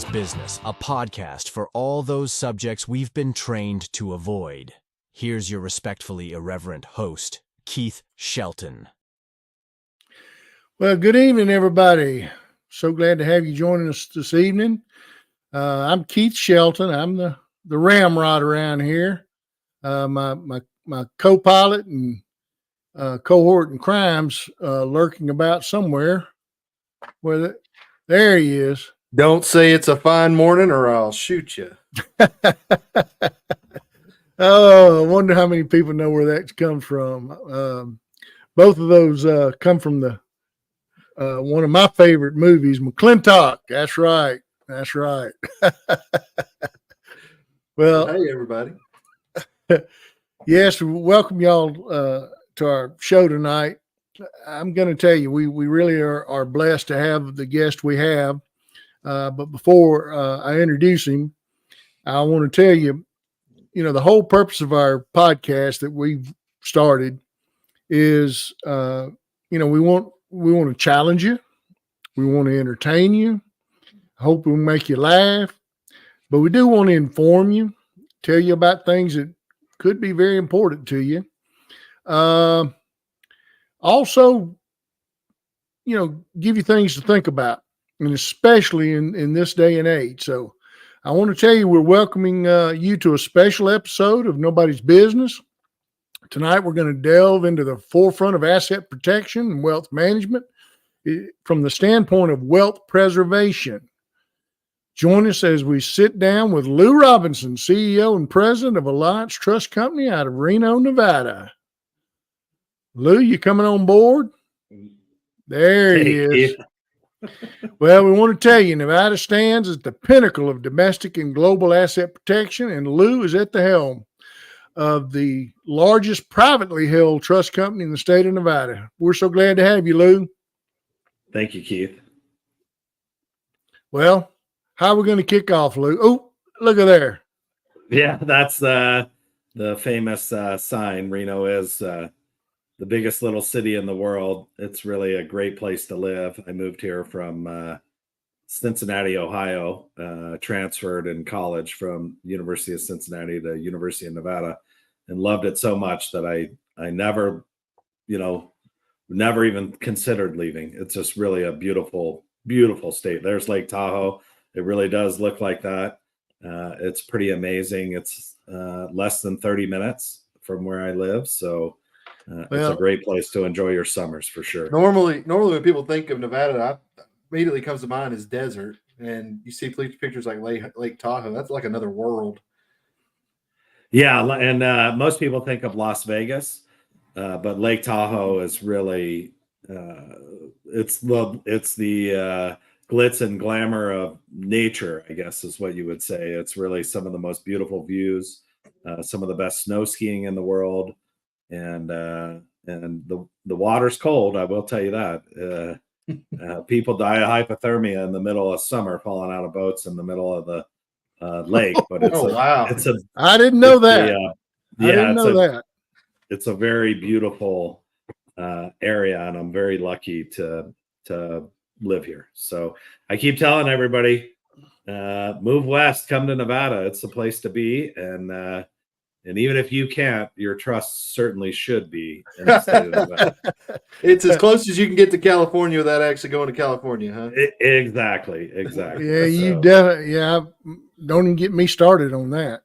Nobody's Business, a podcast for all those subjects we've been trained to avoid. Here's your respectfully irreverent host, Keith Shelton. Well, good evening, everybody. So glad to have you joining us this evening. I'm Keith Shelton. I'm the ramrod around here. My co-pilot and cohort in crimes lurking about somewhere. Well, there he is. Don't say it's a fine morning or I'll shoot you. Oh, I wonder how many people know where that comes from. Both of those come from the one of my favorite movies, McClintock. That's right. That's right. Well, hey, everybody. Yes, welcome y'all to our show tonight. I'm going to tell you, we really are blessed to have the guest we have. But before I introduce him, I want to tell you, the whole purpose of our podcast that we've started is, we want to challenge you. We want to entertain you. I hope we'll make you laugh, but we do want to inform you, tell you about things that could be very important to you. Also, give you things to think about, and especially in this day and age. So I want to tell you, we're welcoming you to a special episode of Nobody's Business. Tonight, we're going to delve into the forefront of asset protection and wealth management from the standpoint of wealth preservation. Join us as we sit down with Lou Robinson, CEO and president of Alliance Trust Company out of Reno, Nevada. Lou, you coming on board? There he is. Well, we want to tell you, Nevada stands at the pinnacle of domestic and global asset protection, and Lou is at the helm of the largest privately held trust company in the state of Nevada. We're so glad to have you, Lou. Thank you, Keith. Well, how are we going to kick off, Lou? Oh, look at there. Yeah, that's the famous sign. Reno is the biggest little city in the world. It's really a great place to live. I moved here from Cincinnati, Ohio, transferred in college from University of Cincinnati to University of Nevada, and loved it so much that I never, never even considered leaving. It's just really a beautiful, beautiful state. There's Lake Tahoe. It really does look like that. It's pretty amazing. It's less than 30 minutes from where I live. So it's a great place to enjoy your summers for sure. Normally when people think of Nevada, immediately comes to mind is desert. And you see pictures like Lake Tahoe. That's like another world. Yeah. And most people think of Las Vegas, but Lake Tahoe is really, it's the glitz and glamour of nature, I guess is what you would say. It's really some of the most beautiful views, some of the best snow skiing in the world, and the water's cold. I will tell you that. People die of hypothermia in the middle of summer, falling out of boats in the middle of the lake. But it's I didn't know that. I didn't know that. It's a very beautiful area, and I'm very lucky to live here. So I keep telling everybody, move west, come to Nevada. It's the place to be. And even if you can't, your trust certainly should be in the state of Nevada. It's as close as you can get to California without actually going to California, huh? Exactly. Yeah, you definitely. Yeah, don't even get me started on that.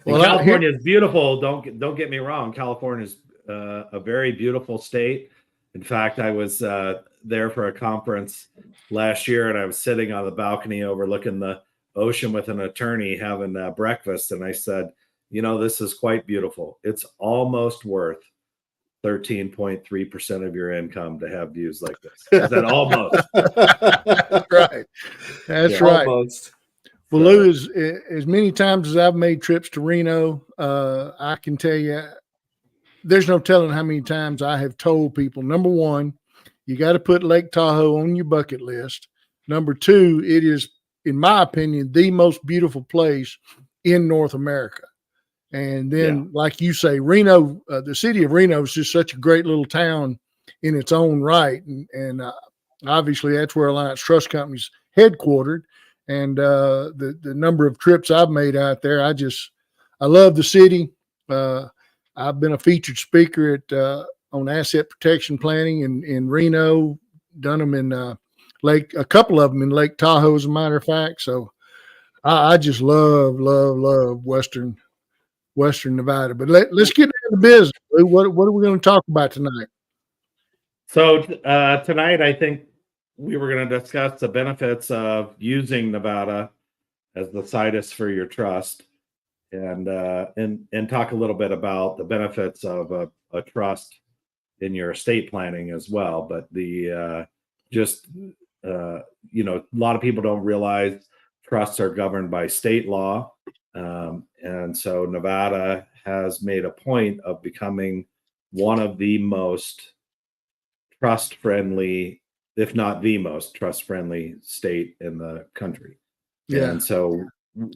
Well, California is beautiful. Don't get me wrong. California is a very beautiful state. In fact, I was there for a conference last year, and I was sitting on the balcony overlooking the ocean with an attorney having breakfast, and I said, this is quite beautiful. It's almost worth 13.3% of your income to have views like this. Is that almost? Right. That's right. Almost. Well, Lou, as many times as I've made trips to Reno, I can tell you, there's no telling how many times I have told people, number one, you got to put Lake Tahoe on your bucket list. Number two, it is, in my opinion, the most beautiful place in North America. And then, like you say, Reno, the city of Reno is just such a great little town in its own right. And obviously that's where Alliance Trust Company's headquartered. and the number of trips I've made out there. I love the city. I've been a featured speaker at on asset protection planning in Reno, done them in a couple of them in Lake Tahoe, as a matter of fact. So I just love Western Nevada. But let's get into business. Lou. What are we going to talk about tonight? So tonight, I think we were going to discuss the benefits of using Nevada as the situs for your trust, and talk a little bit about the benefits of a trust in your estate planning as well. But a lot of people don't realize trusts are governed by state law, and so Nevada has made a point of becoming one of the most trust friendly, if not the most trust friendly state in the country. Yeah. And so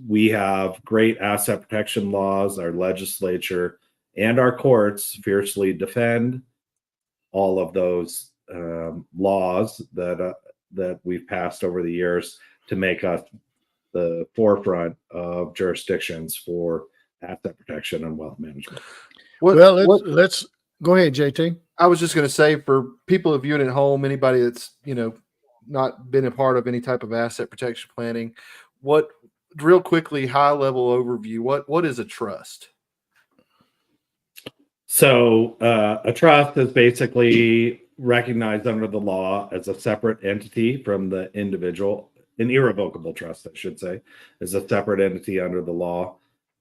we have great asset protection laws. Our legislature and our courts fiercely defend all of those laws that we've passed over the years to make us the forefront of jurisdictions for asset protection and wealth management. Let's go ahead, JT. I was just going to say, for people viewing at home, anybody that's not been a part of any type of asset protection planning, real quickly, high level overview, what is a trust? So a trust is basically recognized under the law as a separate entity from the individual. An irrevocable trust, I should say, is a separate entity under the law.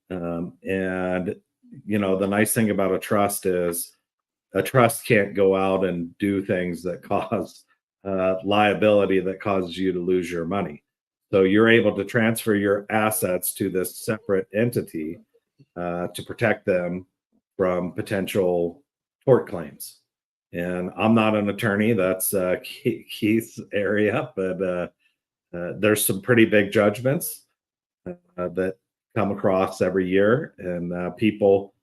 And the nice thing about a trust is a trust can't go out and do things that cause liability that causes you to lose your money. So you're able to transfer your assets to this separate entity to protect them from potential tort claims. And I'm not an attorney. That's Keith's area, but there's some pretty big judgments that come across every year, and people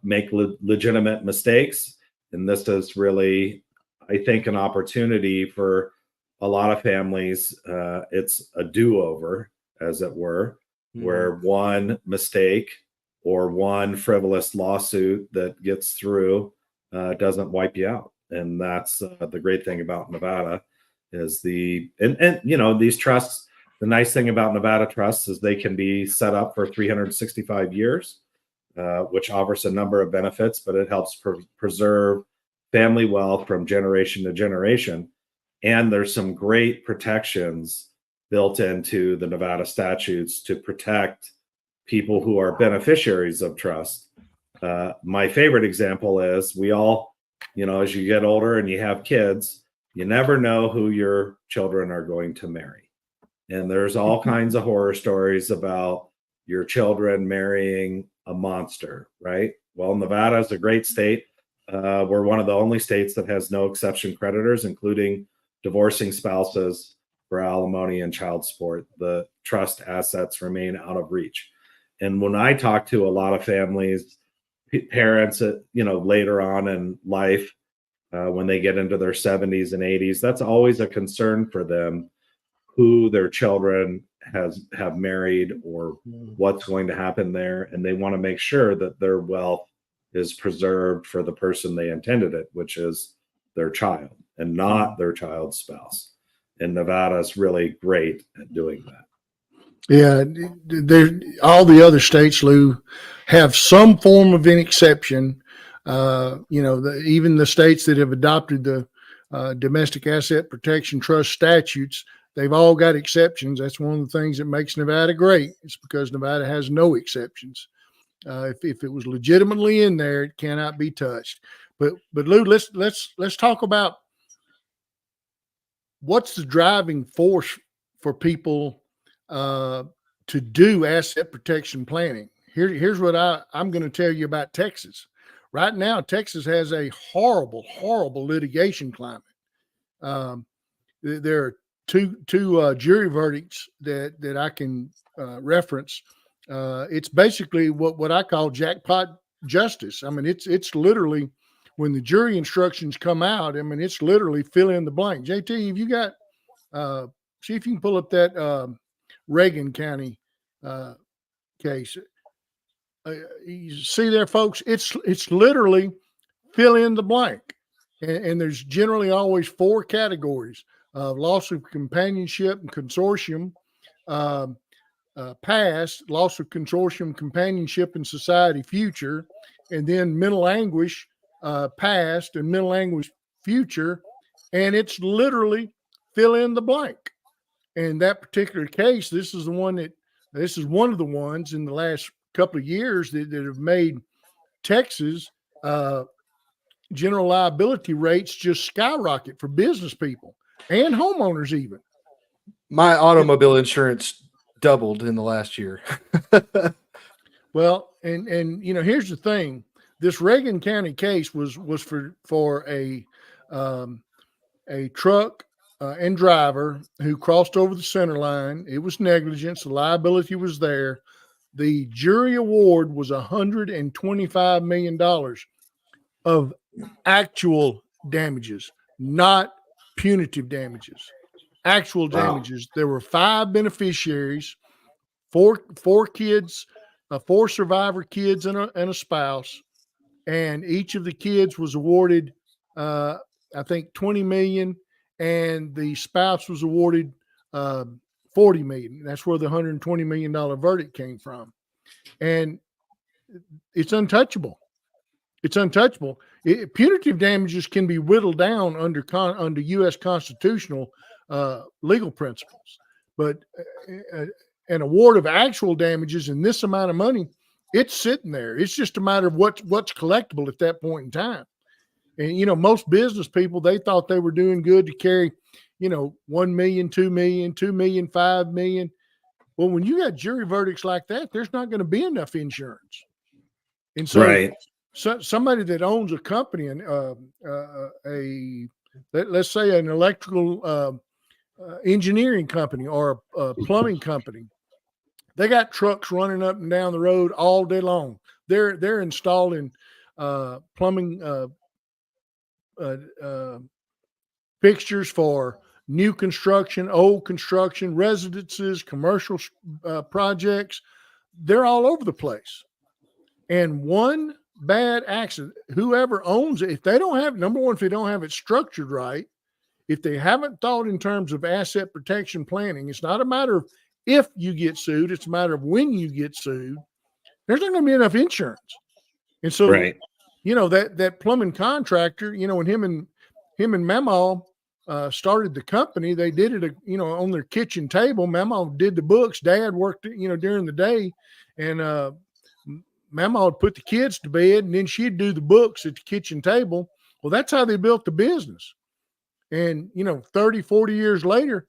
make legitimate mistakes. And this is really, I think, an opportunity for a lot of families. It's a do-over, as it were, where one mistake or one frivolous lawsuit that gets through doesn't wipe you out. And that's the great thing about Nevada is these trusts. The nice thing about Nevada trusts is they can be set up for 365 years. Which offers a number of benefits, but it helps preserve family wealth from generation to generation. And there's some great protections built into the Nevada statutes to protect people who are beneficiaries of trust. My favorite example is we all, as you get older and you have kids, you never know who your children are going to marry. And there's all kinds of horror stories about your children marrying a monster, right? Well, Nevada is a great state. We're one of the only states that has no exception creditors, including divorcing spouses for alimony and child support. The trust assets remain out of reach. And when I talk to a lot of families, parents, later on in life, when they get into their 70s and 80s, that's always a concern for them, who their children have married or what's going to happen there. And they want to make sure that their wealth is preserved for the person they intended it, which is their child and not their child's spouse. And Nevada is really great at doing that. Yeah, all the other states, Lou, have some form of an exception. Even the states that have adopted the domestic asset protection trust statutes, they've all got exceptions. That's one of the things that makes Nevada great. It's because Nevada has no exceptions. If it was legitimately in there, it cannot be touched. But Lou, let's talk about what's the driving force for people to do asset protection planning. Here's what I'm going to tell you about Texas. Right now, Texas has a horrible litigation climate. There are two jury verdicts that I can reference. It's basically what I call jackpot justice. I mean, it's literally, when the jury instructions come out, I mean, it's literally fill in the blank. JT, have you got, see if you can pull up that Reagan County case. You see there, folks, it's literally fill in the blank. And there's generally always 4 categories: loss of companionship and consortium, past, loss of consortium, companionship, and society future, and then mental anguish, past, and mental anguish future. And it's literally fill in the blank. And that particular case, this is one of the ones in the last couple of years that have made Texas general liability rates just skyrocket for business people and homeowners even. My automobile insurance doubled in the last year. Well, and here's the thing: this Reagan County case was for a truck and driver who crossed over the center line. It was negligence. The liability was there. The jury award was $125 million of actual damages, not punitive damages. Actual damages. There were 5 beneficiaries, 4 kids, 4 survivor kids and a spouse, and each of the kids was awarded, I think, $20 million, and the spouse was awarded $40 million. That's where the $120 million verdict came from, and it's untouchable. It's untouchable. Punitive damages can be whittled down under U.S. constitutional legal principles, but an award of actual damages in this amount of money, it's sitting there. It's just a matter of what's collectible at that point in time. And most business people, they thought they were doing good to carry, $1 million, $2 million, $2 million, $5 million. Well, when you got jury verdicts like that, there's not going to be enough insurance. And so, Right. So somebody that owns a company and let's say an electrical engineering company or a plumbing company, they got trucks running up and down the road all day long. They're installing plumbing fixtures for new construction, old construction, residences, commercial projects. They're all over the place. And one bad accident, whoever owns it, if they don't have, number one, if they don't have it structured right, if they haven't thought in terms of asset protection planning, it's not a matter of if you get sued, it's a matter of when you get sued. There's not going to be enough insurance. And so, Right. that plumbing contractor, when him and Mamaw started the company, they did it, on their kitchen table. Mamaw did the books. Dad worked, during the day, and Mama would put the kids to bed, and then she'd do the books at the kitchen table. Well, that's how they built the business. And, 30, 40 years later,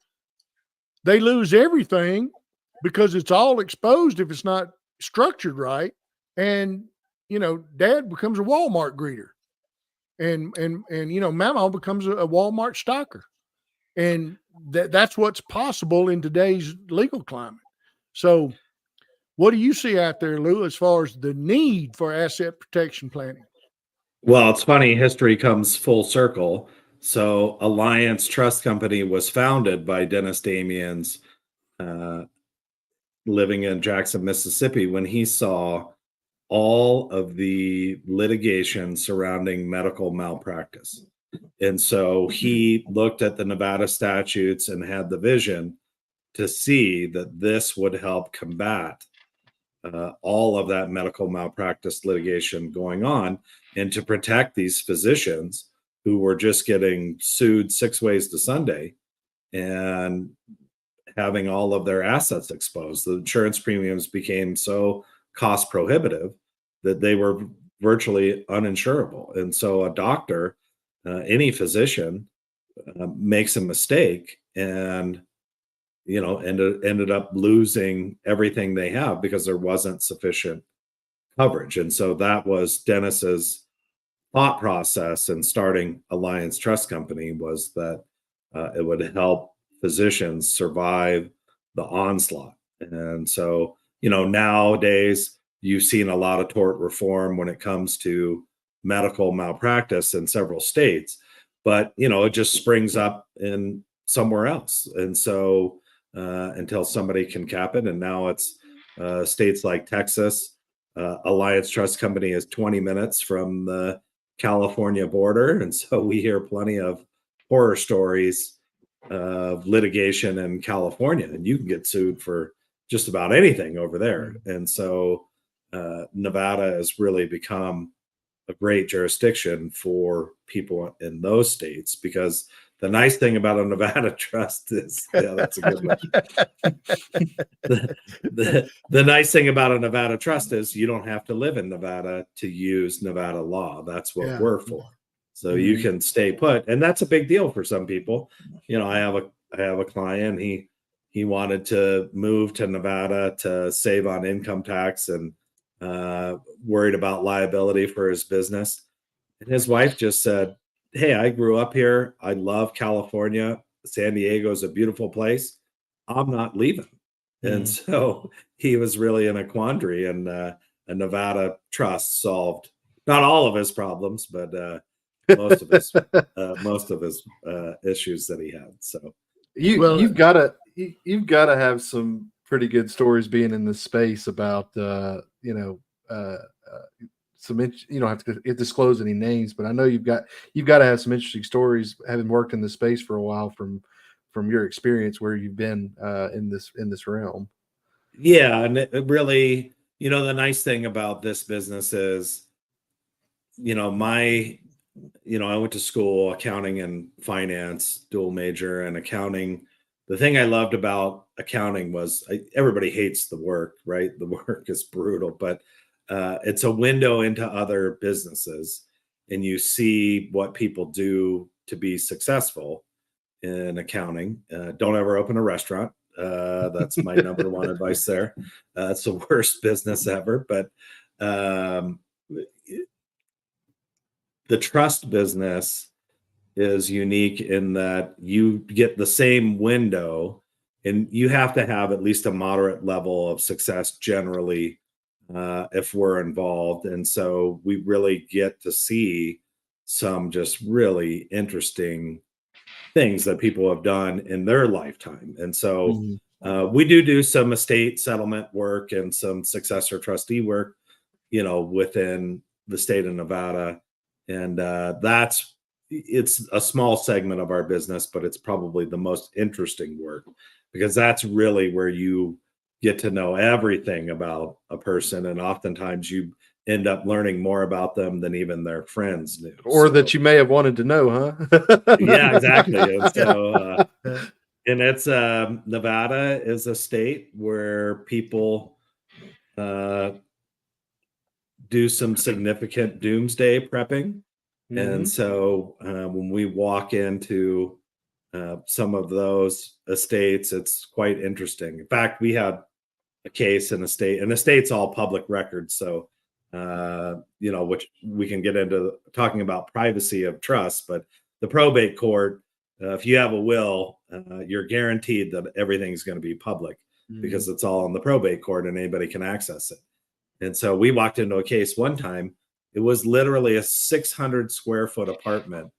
they lose everything because it's all exposed if it's not structured right. And, Dad becomes a Walmart greeter. And Mama becomes a Walmart stalker. And that's what's possible in today's legal climate. So, what do you see out there, Lou, as far as the need for asset protection planning? Well, it's funny, history comes full circle. So Alliance Trust Company was founded by Dennis Damians, living in Jackson, Mississippi, when he saw all of the litigation surrounding medical malpractice. And so he looked at the Nevada statutes and had the vision to see that this would help combat all of that medical malpractice litigation going on, and to protect these physicians who were just getting sued 6 ways to Sunday and having all of their assets exposed. The insurance premiums became so cost prohibitive that they were virtually uninsurable. And so a doctor, any physician, makes a mistake and ended up losing everything they have because there wasn't sufficient coverage. And so that was Dennis's thought process in starting Alliance Trust Company, was that it would help physicians survive the onslaught. And so, nowadays you've seen a lot of tort reform when it comes to medical malpractice in several states, but, it just springs up in somewhere else. And so until somebody can cap it. And now it's states like Texas. Alliance Trust Company is 20 minutes from the California border. And so we hear plenty of horror stories of litigation in California, and you can get sued for just about anything over there. And so Nevada has really become a great jurisdiction for people in those states, because the nice thing about a Nevada trust is, yeah, that's a good one. The nice thing about a Nevada trust is you don't have to live in Nevada to use Nevada law. That's what we're for. So you can stay put, and that's a big deal for some people. You know, I have a client. He wanted to move to Nevada to save on income tax and worried about liability for his business. And his wife just said, "Hey, I grew up here. I love California. San Diego is a beautiful place. I'm not leaving." And so he was really in a quandary, and a Nevada trust solved not all of his problems, but most of his issues that he had. So you've got to have some pretty good stories being in this space about some you don't have to disclose any names, but I know you've got to have some interesting stories having worked in this space for a while from your experience where you've been in this realm. Yeah, and it really, the nice thing about this business is, I went to school, accounting and finance, dual major, and accounting. The thing I loved about accounting was everybody hates the work, right? The work is brutal, but it's a window into other businesses, and you see what people do to be successful in accounting. Don't ever open a restaurant. That's my number one advice there. It's the worst business ever, but the trust business is unique in that you get the same window, and you have to have at least a moderate level of success generally if we're involved. And so we really get to see some just really interesting things that people have done in their lifetime. And so we do some estate settlement work and some successor trustee work, within the state of Nevada. And it's a small segment of our business, but it's probably the most interesting work, because that's really where you get to know everything about a person. And oftentimes you end up learning more about them than even their friends knew. Or that you may have wanted to know, huh? Yeah, exactly. And so, and it's Nevada is a state where people do some significant doomsday prepping. And so when we walk into some of those estates, it's quite interesting. In fact, we had a case in a state, and the state's all public records. So, which we can get into talking about privacy of trust, but the probate court, if you have a will, you're guaranteed that everything's going to be public because it's all in the probate court and anybody can access it. And so we walked into a case one time. It was literally a 600 square foot apartment.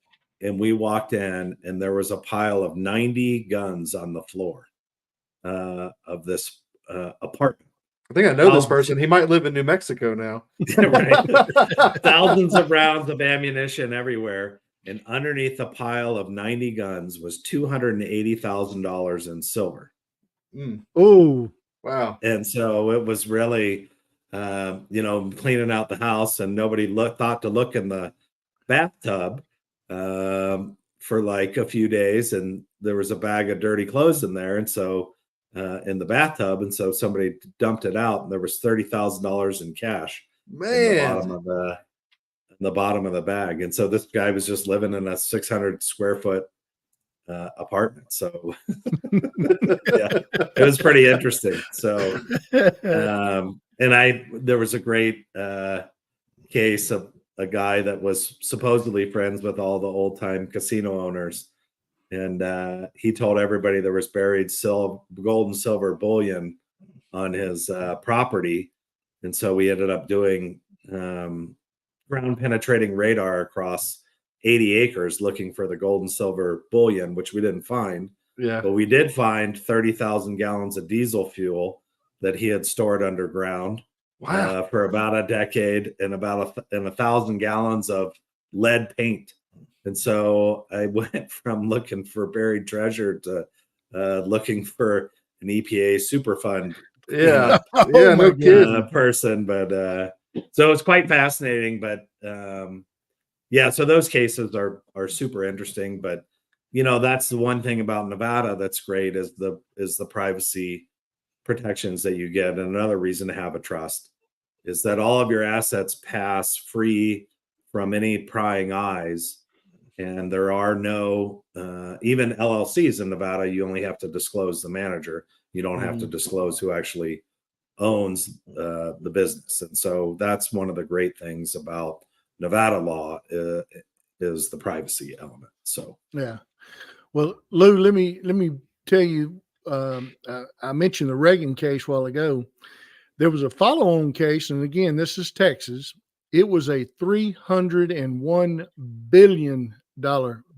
And we walked in and there was a pile of 90 guns on the floor of this apartment. I think I know this person. He might live in New Mexico now. Right. Thousands of rounds of ammunition everywhere. And underneath the pile of 90 guns was $280,000 in silver. Oh, wow. And so it was really, cleaning out the house, and nobody thought to look in the bathtub for like a few days. And there was a bag of dirty clothes in there. And so in the bathtub. And so somebody dumped it out, and there was $30,000 in cash in the bottom of the bag. And so this guy was just living in a 600 square foot apartment. So yeah, it was pretty interesting. So, there was a great case of a guy that was supposedly friends with all the old time casino owners. And he told everybody there was buried gold and silver bullion on his property. And so we ended up doing ground penetrating radar across 80 acres looking for the gold and silver bullion, which we didn't find. Yeah. But we did find 30,000 gallons of diesel fuel that he had stored underground Wow. for about a decade, and about 1,000 gallons of lead paint. And so I went from looking for buried treasure to looking for an EPA Superfund Yeah. Oh Yeah. my No God. kidding. person. But so it's quite fascinating. But yeah, so those cases are super interesting. But that's the one thing about Nevada that's great is the privacy protections that you get. And another reason to have a trust is that all of your assets pass free from any prying eyes, and there are no even LLCs in Nevada. You only have to disclose the manager. You don't have to disclose who actually owns the business. And so that's one of the great things about Nevada law is the privacy element. So Yeah. Well, Lou, let me tell you. I mentioned the Reagan case a while ago. There was a follow-on case, and again, this is Texas. It was a $301 billion,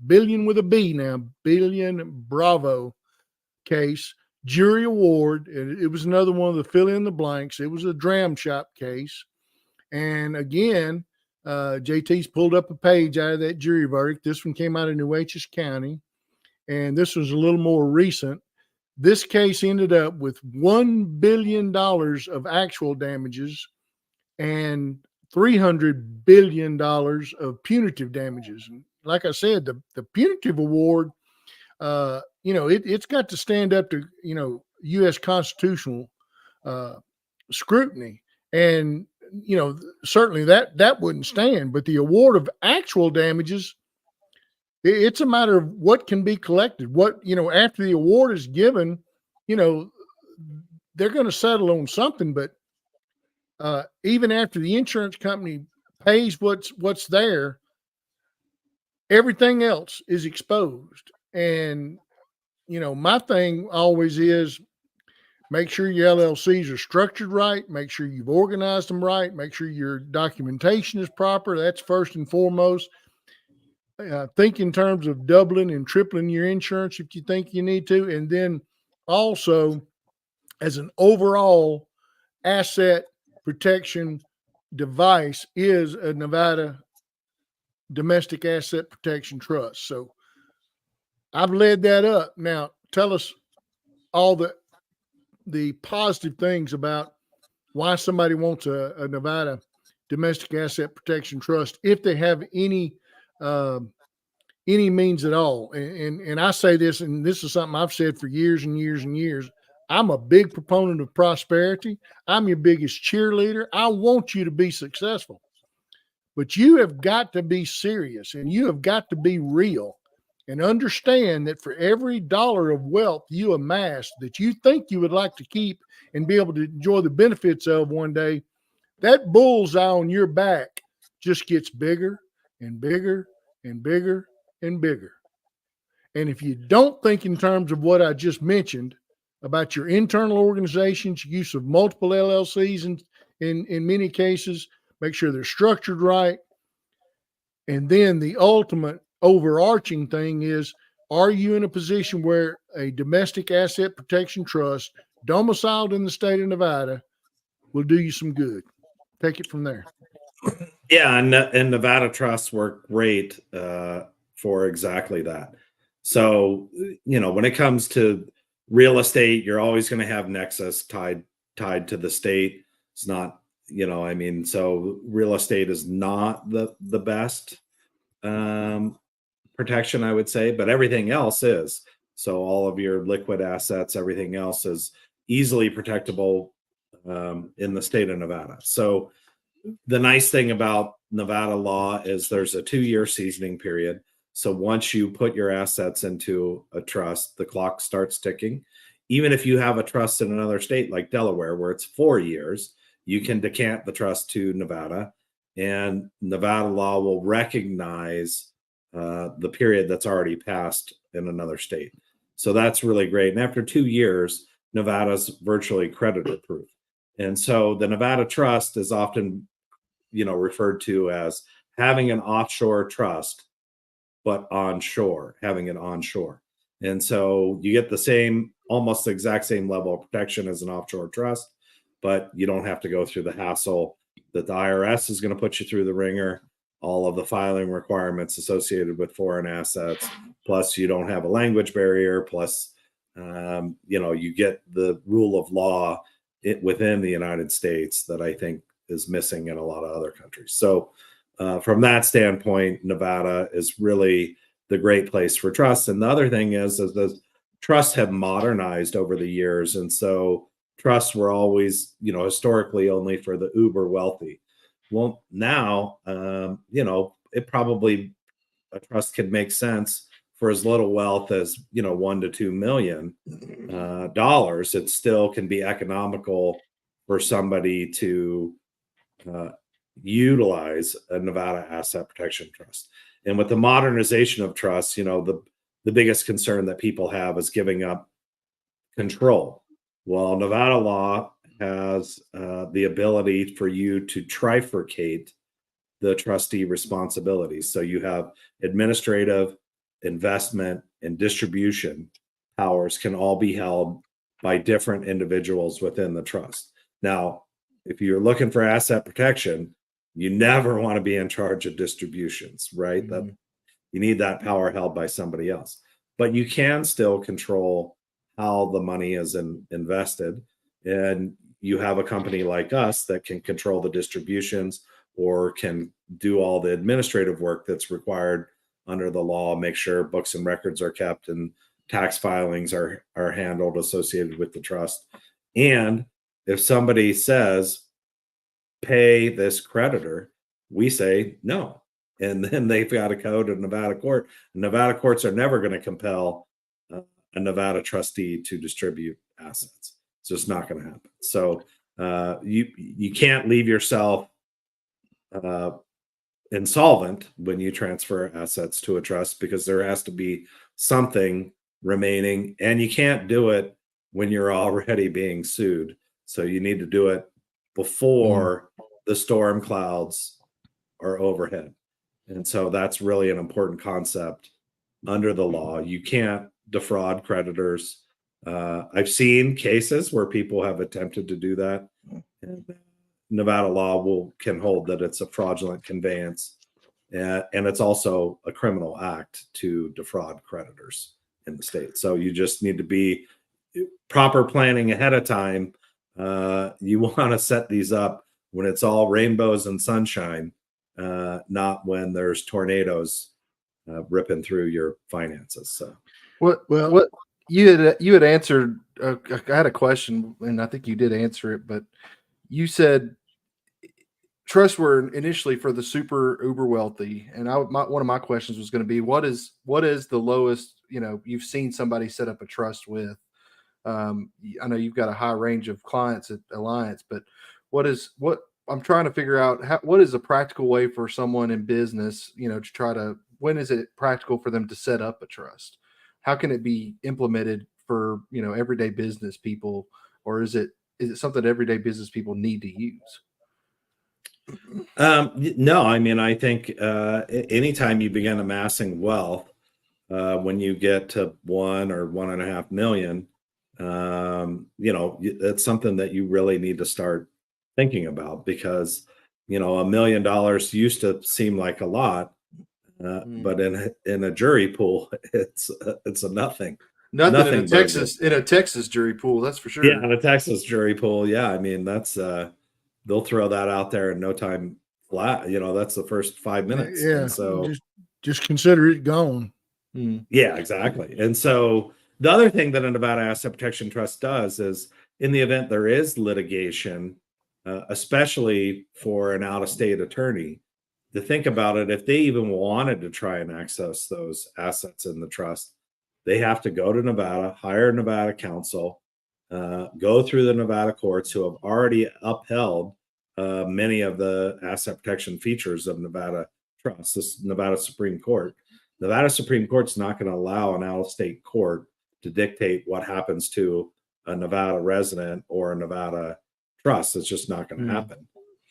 billion with a B now, billion Bravo case, jury award. It was another one of the fill in the blanks. It was a dram shop case. And again, JT's pulled up a page out of that jury verdict. This one came out of Nueces County, and this was a little more recent. This case ended up with $1 billion of actual damages and $300 billion of punitive damages. And like I said, the punitive award, it's got to stand up to, U.S. constitutional scrutiny. And, certainly that wouldn't stand. But the award of actual damages, it's a matter of what can be collected. What, after the award is given, they're going to settle on something. But even after the insurance company pays what's there, everything else is exposed. And, my thing always is make sure your LLCs are structured right. Make sure you've organized them right. Make sure your documentation is proper. That's first and foremost. Think in terms of doubling and tripling your insurance if you think you need to. And then also, as an overall asset protection device, is a Nevada Domestic Asset Protection Trust. So I've led that up. Now, tell us all the positive things about why somebody wants a Nevada Domestic Asset Protection Trust if they have any means at all. And I say this, and this is something I've said for years and years and years. I'm a big proponent of prosperity. I'm your biggest cheerleader. I want you to be successful, but you have got to be serious and you have got to be real and understand that for every dollar of wealth you amass that you think you would like to keep and be able to enjoy the benefits of one day, that bullseye on your back just gets bigger and bigger and bigger and bigger. And if you don't think in terms of what I just mentioned about your internal organizations, use of multiple LLCs in many cases, make sure they're structured right. And then the ultimate overarching thing is, are you in a position where a domestic asset protection trust domiciled in the state of Nevada will do you some good? Take it from there. Yeah, and Nevada trusts work great for exactly that. So, when it comes to real estate, you're always going to have nexus tied to the state. It's not, so real estate is not the best protection, I would say, but everything else is. So all of your liquid assets, everything else is easily protectable in the state of Nevada. So the nice thing about Nevada law is there's a 2-year seasoning period. So once you put your assets into a trust, the clock starts ticking. Even if you have a trust in another state like Delaware, where it's 4 years, you can decant the trust to Nevada, and Nevada law will recognize the period that's already passed in another state. So that's really great. And after 2 years, Nevada's virtually creditor proof. And so the Nevada trust is often, referred to as having an offshore trust, but onshore, having it onshore. And so you get the same, almost the exact same level of protection as an offshore trust, but you don't have to go through the hassle that the IRS is going to put you through the ringer, all of the filing requirements associated with foreign assets, plus you don't have a language barrier, plus you get the rule of law within the United States that I think is missing in a lot of other countries. So from that standpoint, Nevada is really the great place for trust. And the other thing is the trusts have modernized over the years. And so trusts were always, historically only for the uber wealthy. Well, now, it probably, a trust can make sense for as little wealth as, $1 to $2 million dollars. It still can be economical for somebody to utilize a Nevada asset protection trust. And with the modernization of trusts, the biggest concern that people have is giving up control. Well, Nevada law has the ability for you to trifurcate the trustee responsibilities. So you have administrative, investment, and distribution powers can all be held by different individuals within the trust. Now, if you're looking for asset protection, you never want to be in charge of distributions, right? Mm-hmm. That you need that power held by somebody else. But you can still control how the money is invested. And you have a company like us that can control the distributions or can do all the administrative work that's required under the law, make sure books and records are kept and tax filings are handled associated with the trust. And if somebody says, pay this creditor, we say no. And then they've got to go to Nevada court. Nevada courts are never going to compel a Nevada trustee to distribute assets. It's just not going to happen. So you can't leave yourself insolvent when you transfer assets to a trust, because there has to be something remaining, and you can't do it when you're already being sued. So you need to do it before the storm clouds are overhead. And so that's really an important concept under the law. You can't defraud creditors. I've seen cases where people have attempted to do that. And Nevada law can hold that it's a fraudulent conveyance. And it's also a criminal act to defraud creditors in the state. So you just need to be proper planning ahead of time. You want to set these up when it's all rainbows and sunshine, not when there's tornadoes ripping through your finances. So what you had answered, I had a question and I think you did answer it, but you said trusts were initially for the super uber wealthy. And one of my questions was going to be, what is the lowest, you've seen somebody set up a trust with? I know you've got a high range of clients at Alliance, but what I'm trying to figure out, what is a practical way for someone in business, when is it practical for them to set up a trust? How can it be implemented for, everyday business people, or is it something everyday business people need to use? No, I mean, I think anytime you begin amassing wealth, when you get to 1 or 1.5 million, it's something that you really need to start thinking about, because $1 million used to seem like a lot, but in a jury pool, it's a nothing. Nothing in a Texas jury pool, that's for sure. Yeah, in a Texas jury pool, yeah. I mean, that's they'll throw that out there in no time flat. That's the first 5 minutes. Yeah, and so just consider it gone. Yeah, exactly. And so the other thing that a Nevada Asset Protection Trust does is, in the event there is litigation, especially for an out-of-state attorney, to think about it, if they even wanted to try and access those assets in the trust, they have to go to Nevada, hire Nevada counsel, go through the Nevada courts who have already upheld many of the asset protection features of Nevada Trust, this Nevada Supreme Court. Nevada Supreme Court's not going to allow an out-of-state court to dictate what happens to a Nevada resident or a Nevada trust. It's just not going to happen.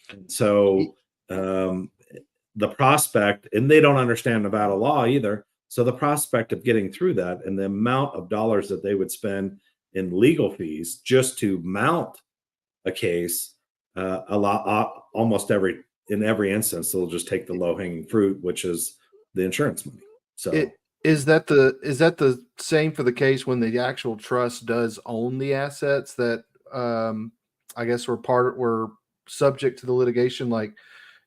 And so the prospect, and they don't understand Nevada law either, So the prospect of getting through that and the amount of dollars that they would spend in legal fees just to mount a case, almost in every instance, they'll just take the low hanging fruit, which is the insurance money. So Is that the same for the case when the actual trust does own the assets that I guess were subject to the litigation? Like,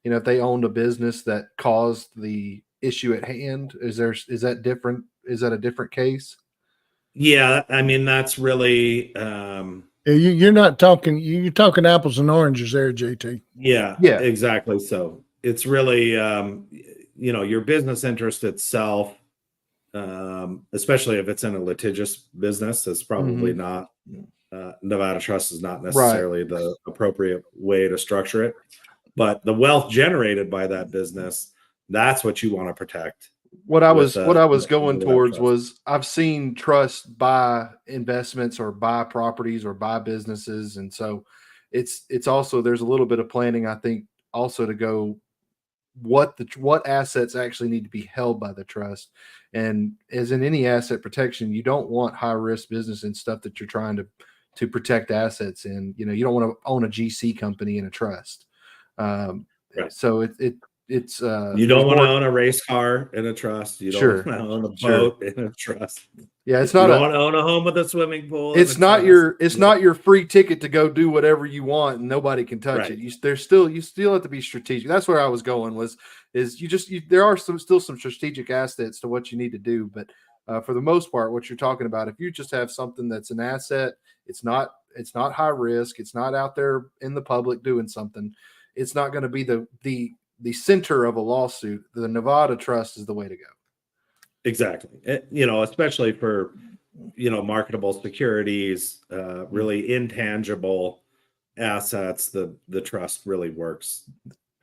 if they owned a business that caused the issue at hand, is that different? Is that a different case? yeah, I mean that's really Yeah, you're not talking. You're talking apples and oranges there, JT. yeah, Yeah. exactly. So it's really your business interest itself, especially if it's in a litigious business, is probably not Nevada Trust is not necessarily the appropriate way to structure it. But the wealth generated by that business, that's what you want to protect. What I was with going that towards trust. was I've seen trusts buy investments or buy properties or buy businesses, and so it's also there's a little bit of planning, I think, also to go what assets actually need to be held by the trust. And as in any asset protection, you don't want high risk business and stuff that you're trying to protect assets in. You don't want to own a GC company in a trust. Right. So it's you don't want to own a race car in a trust. You don't Sure. want to own a boat in a trust. Yeah, it's You not don't want to own a home with a swimming pool. it's not your free ticket to go do whatever you want and nobody can touch Right. it. You still have to be strategic. That's where I was going there are still some strategic assets to what you need to do, but for the most part, what you're talking about, if you just have something that's an asset, it's not high risk, it's not out there in the public doing something, it's not going to be the center of a lawsuit. The Nevada Trust is the way to go. Exactly. Especially for marketable securities, really intangible assets. The trust really works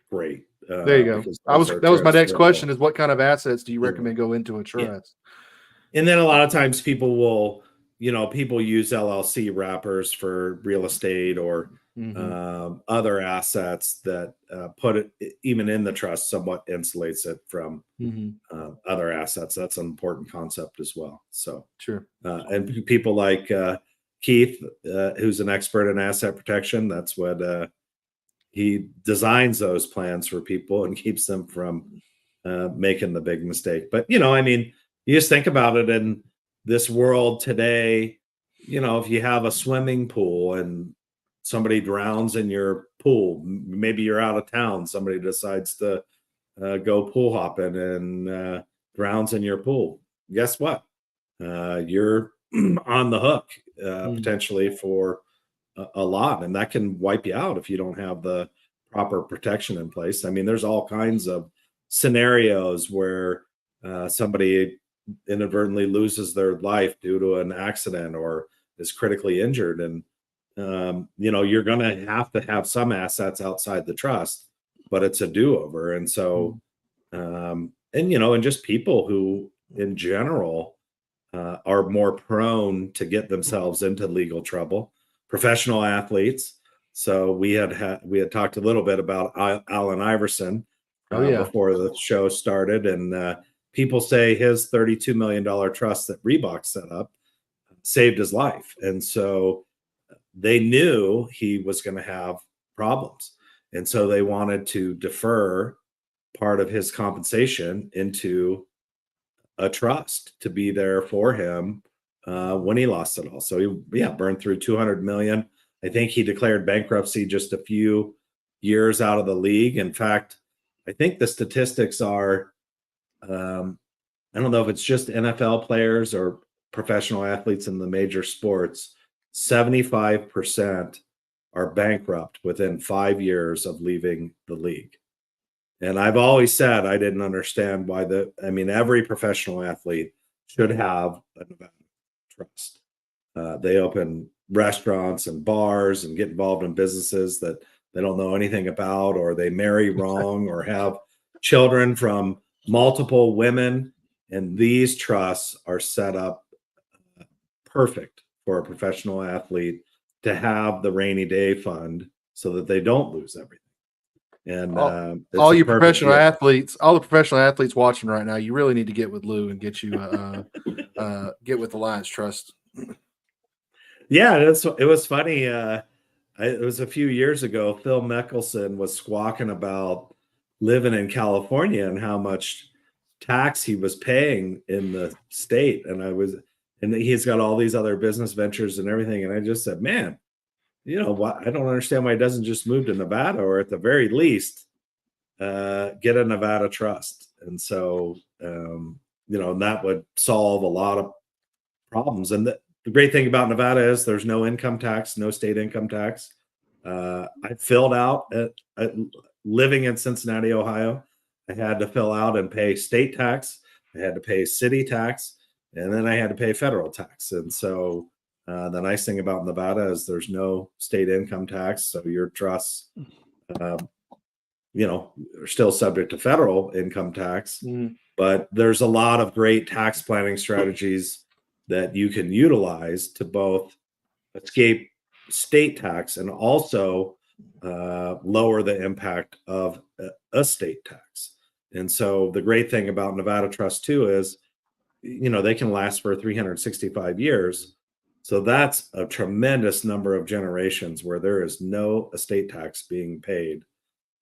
great. There you go. That was my next question: is what kind of assets do you recommend go into a trust? Yeah. And then a lot of times people use LLC wrappers for real estate or other assets that put it even in the trust somewhat insulates it from other assets. That's an important concept as well. So sure. And people like Keith, who's an expert in asset protection, that's what he designs those plans for people and keeps them from making the big mistake. But you just think about it in this world today. If you have a swimming pool and somebody drowns in your pool, maybe you're out of town, somebody decides to go pool hopping and drowns in your pool. Guess what? You're on the hook potentially for a lot, and that can wipe you out if you don't have the proper protection in place. I mean, there's all kinds of scenarios where somebody inadvertently loses their life due to an accident or is critically injured, and you're going to have some assets outside the trust, but it's a do-over. And so and just people who in general are more prone to get themselves into legal trouble, professional athletes. So we had talked a little bit about Allen Iverson before the show started, and people say his $32 million trust that Reebok set up saved his life. And so they knew he was going to have problems. And so they wanted to defer part of his compensation into a trust to be there for him when he lost it all. So he burned through $200 million. I think he declared bankruptcy just a few years out of the league. In fact, I think the statistics are, I don't know if it's just NFL players or professional athletes in the major sports, 75% are bankrupt within 5 years of leaving the league. And I've always said I didn't understand why every professional athlete should have a Nevada trust. They open restaurants and bars and get involved in businesses that they don't know anything about, or they marry wrong or have children from multiple women. And these trusts are set up perfect for a professional athlete to have the rainy day fund so that they don't lose everything. And it's All a you perfect professional deal. athletes, all the professional athletes watching right now, you really need to get with Lou and get you get with the Lions Trust. Yeah, it was funny. It was a few years ago. Phil Mickelson was squawking about living in California and how much tax he was paying in the state. And he's got all these other business ventures and everything. And I just said, man, what? I don't understand why he doesn't just move to Nevada, or at the very least, get a Nevada trust. And so, and that would solve a lot of problems. And the great thing about Nevada is there's no income tax, no state income tax. I filled out at living in Cincinnati, Ohio. I had to fill out and pay state tax. I had to pay city tax, and then I had to pay federal tax. And so the nice thing about Nevada is there's no state income tax. So your trusts, are still subject to federal income tax. But there's a lot of great tax planning strategies that you can utilize to both escape state tax and also lower the impact of a state tax. And so the great thing about Nevada Trust too is, they can last for 365 years. So that's a tremendous number of generations where there is no estate tax being paid,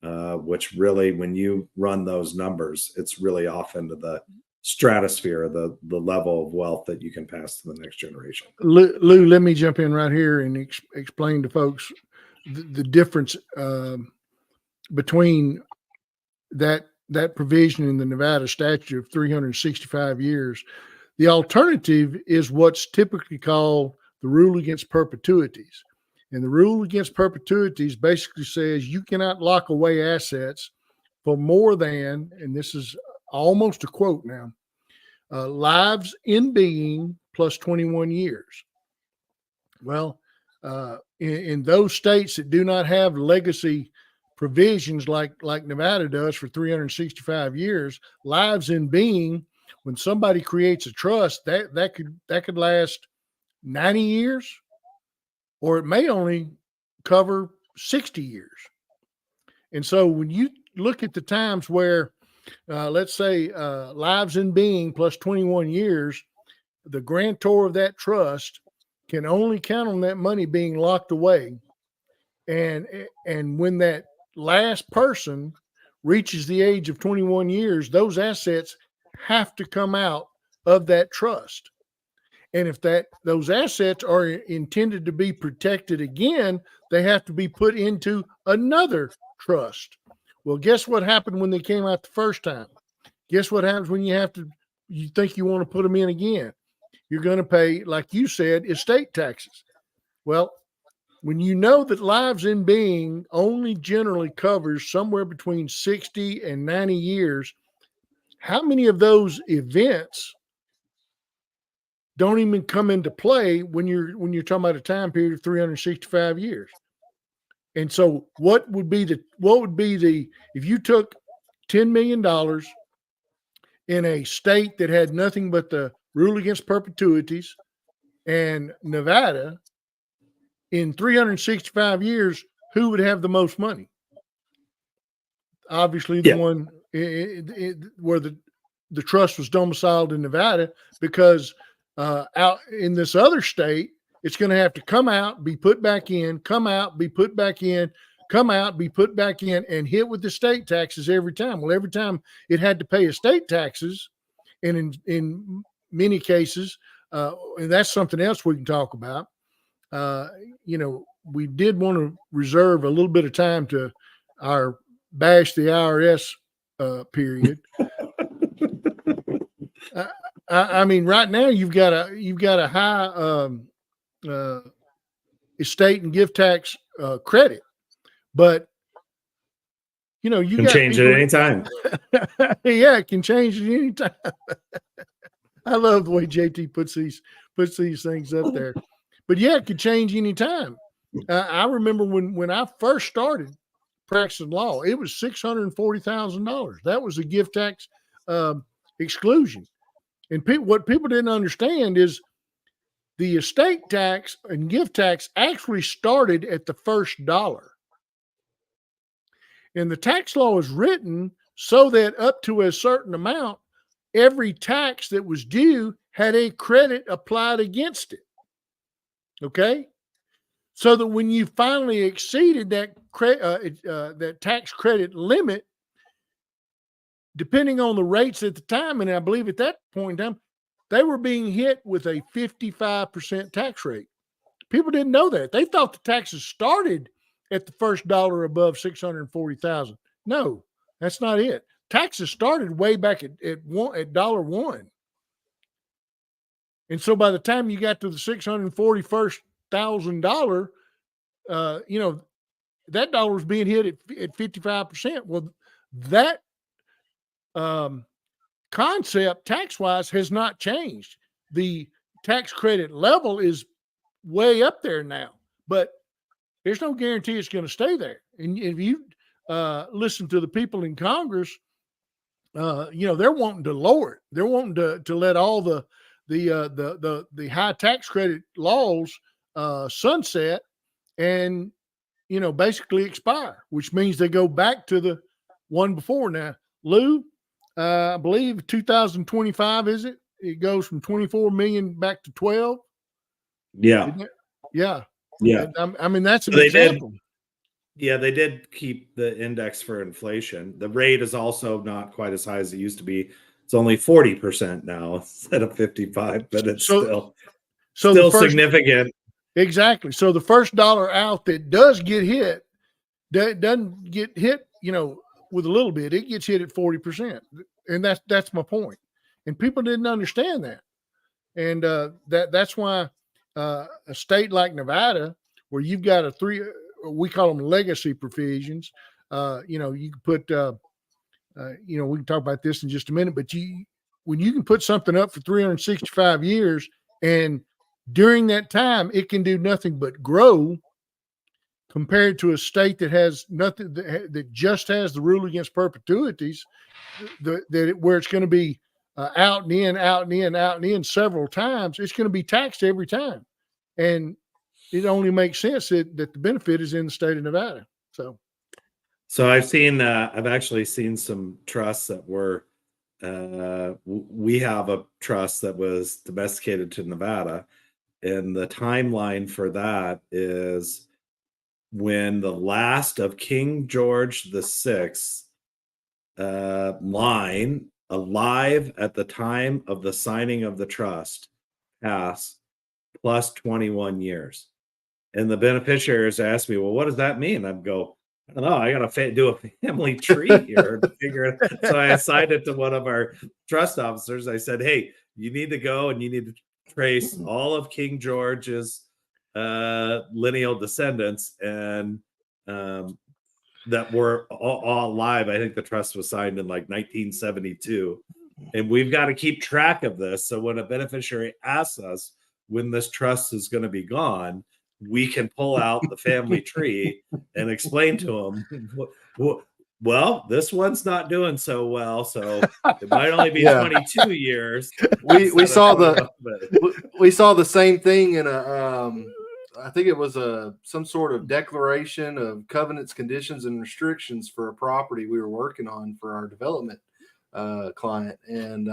which really, when you run those numbers, it's really off into the stratosphere, the level of wealth that you can pass to the next generation. Lou, let me jump in right here and explain to folks the difference between that provision in the Nevada statute of 365 years. The alternative is what's typically called the rule against perpetuities. And the rule against perpetuities basically says you cannot lock away assets for more than, and this is almost a quote now, lives in being plus 21 years. Well, in those states that do not have legacy provisions like Nevada does for 365 years, lives in being, when somebody creates a trust, that could last 90 years, or it may only cover 60 years. And so when you look at the times where, let's say, lives in being plus 21 years, the grantor of that trust can only count on that money being locked away. And when that last person reaches the age of 21 years, those assets have to come out of that trust. And if those assets are intended to be protected again, they have to be put into another trust. Well, guess what happened when they came out the first time? Guess what happens when you think you want to put them in again? You're going to pay, like you said, estate taxes. Well, when you know that lives in being only generally covers somewhere between 60 and 90 years, how many of those events don't even come into play when you're talking about a time period of 365 years? And so what would be the if you took $10 million in a state that had nothing but the rule against perpetuities and Nevada, in 365 years, who would have the most money? Obviously the one where the trust was domiciled in Nevada, because out in this other state, it's going to have to come out, be put back in, come out, be put back in, come out, be put back in, and hit with the state taxes every time. Well, every time it had to pay estate taxes, and in many cases, and that's something else we can talk about. We did want to reserve a little bit of time to our bash the IRS period. I mean, right now you've got a high estate and gift tax credit, but you can change it anytime. Yeah, it can change it anytime. I love the way JT puts these things up there. But yeah, it could change anytime. I remember when I first started practicing law, it was $640,000. That was a gift tax exclusion. And what people didn't understand is the estate tax and gift tax actually started at the first dollar. And the tax law is written so that up to a certain amount, every tax that was due had a credit applied against it. Okay? So that when you finally exceeded that tax credit limit, depending on the rates at the time, and I believe at that point in time, they were being hit with a 55% tax rate. People didn't know that. They thought the taxes started at the first dollar above 640,000. No, that's not it. Taxes started way back at $1. And so by the time you got to the $641,000, that dollar was being hit at 55%. Well, that concept tax-wise has not changed. The tax credit level is way up there now, but there's no guarantee it's going to stay there. And if you listen to the people in Congress, they're wanting to lower it. They're wanting to let all the high tax credit laws sunset and basically expire, which means they go back to the one before. Now, Lou, I believe 2025, is it? It goes from 24 million back to 12. Yeah. Yeah. Yeah. I mean, that's an So example. They did keep the index for inflation. The rate is also not quite as high as it used to be. It's only 40% now instead of 55, but it's still significant. Exactly. So the first dollar out that does get hit, that doesn't get hit, with a little bit. It gets hit at 40%. And that's my point. And people didn't understand that. And that's why a state like Nevada, where you've got we call them legacy provisions. You can put, we can talk about this in just a minute, but when you can put something up for 365 years and during that time, it can do nothing but grow compared to a state that has nothing, that just has the rule against perpetuities, where it's going to be out and in, out and in, out and in several times. It's going to be taxed every time. And it only makes sense that the benefit is in the state of Nevada. So I've actually seen some trusts that were, we have a trust that was domesticated to Nevada. And the timeline for that is when the last of King George VI line alive at the time of the signing of the trust passed, plus 21 years. And the beneficiaries asked me, well, what does that mean? I'd go, I don't know. I got to do a family tree here to figure it out. So I assigned it to one of our trust officers. I said, hey, you need to go and you need to trace all of King George's lineal descendants and that were all alive. I think the trust was signed in like 1972. And we've got to keep track of this. So when a beneficiary asks us when this trust is going to be gone, we can pull out the family tree and explain to them, well, this one's not doing so well, so it might only be 22 years. We saw the same thing in I think it was some sort of declaration of covenants, conditions, and restrictions for a property we were working on for our development client, and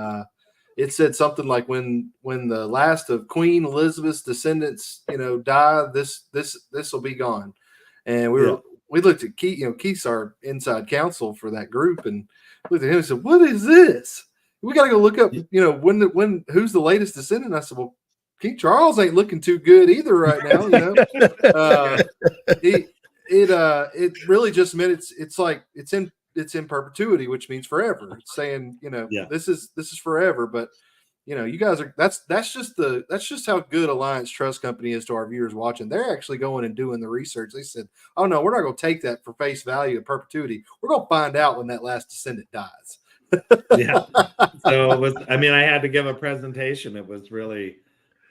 it said something like when the last of Queen Elizabeth's descendants, die, this will be gone. And we looked at Keith, Keith's our inside counsel for that group, and looked at him and said, "What is this? We got to go look up, when who's the latest descendant?" I said, "Well, King Charles ain't looking too good either right now." It really just meant it's like it's in perpetuity, which means forever. It's saying, this is forever. But you guys are that's just how good Alliance Trust Company is to our viewers watching. They're actually going and doing the research. They said, "Oh no, we're not going to take that for face value of perpetuity. We're going to find out when that last descendant dies." Yeah. So I had to give a presentation. It was really,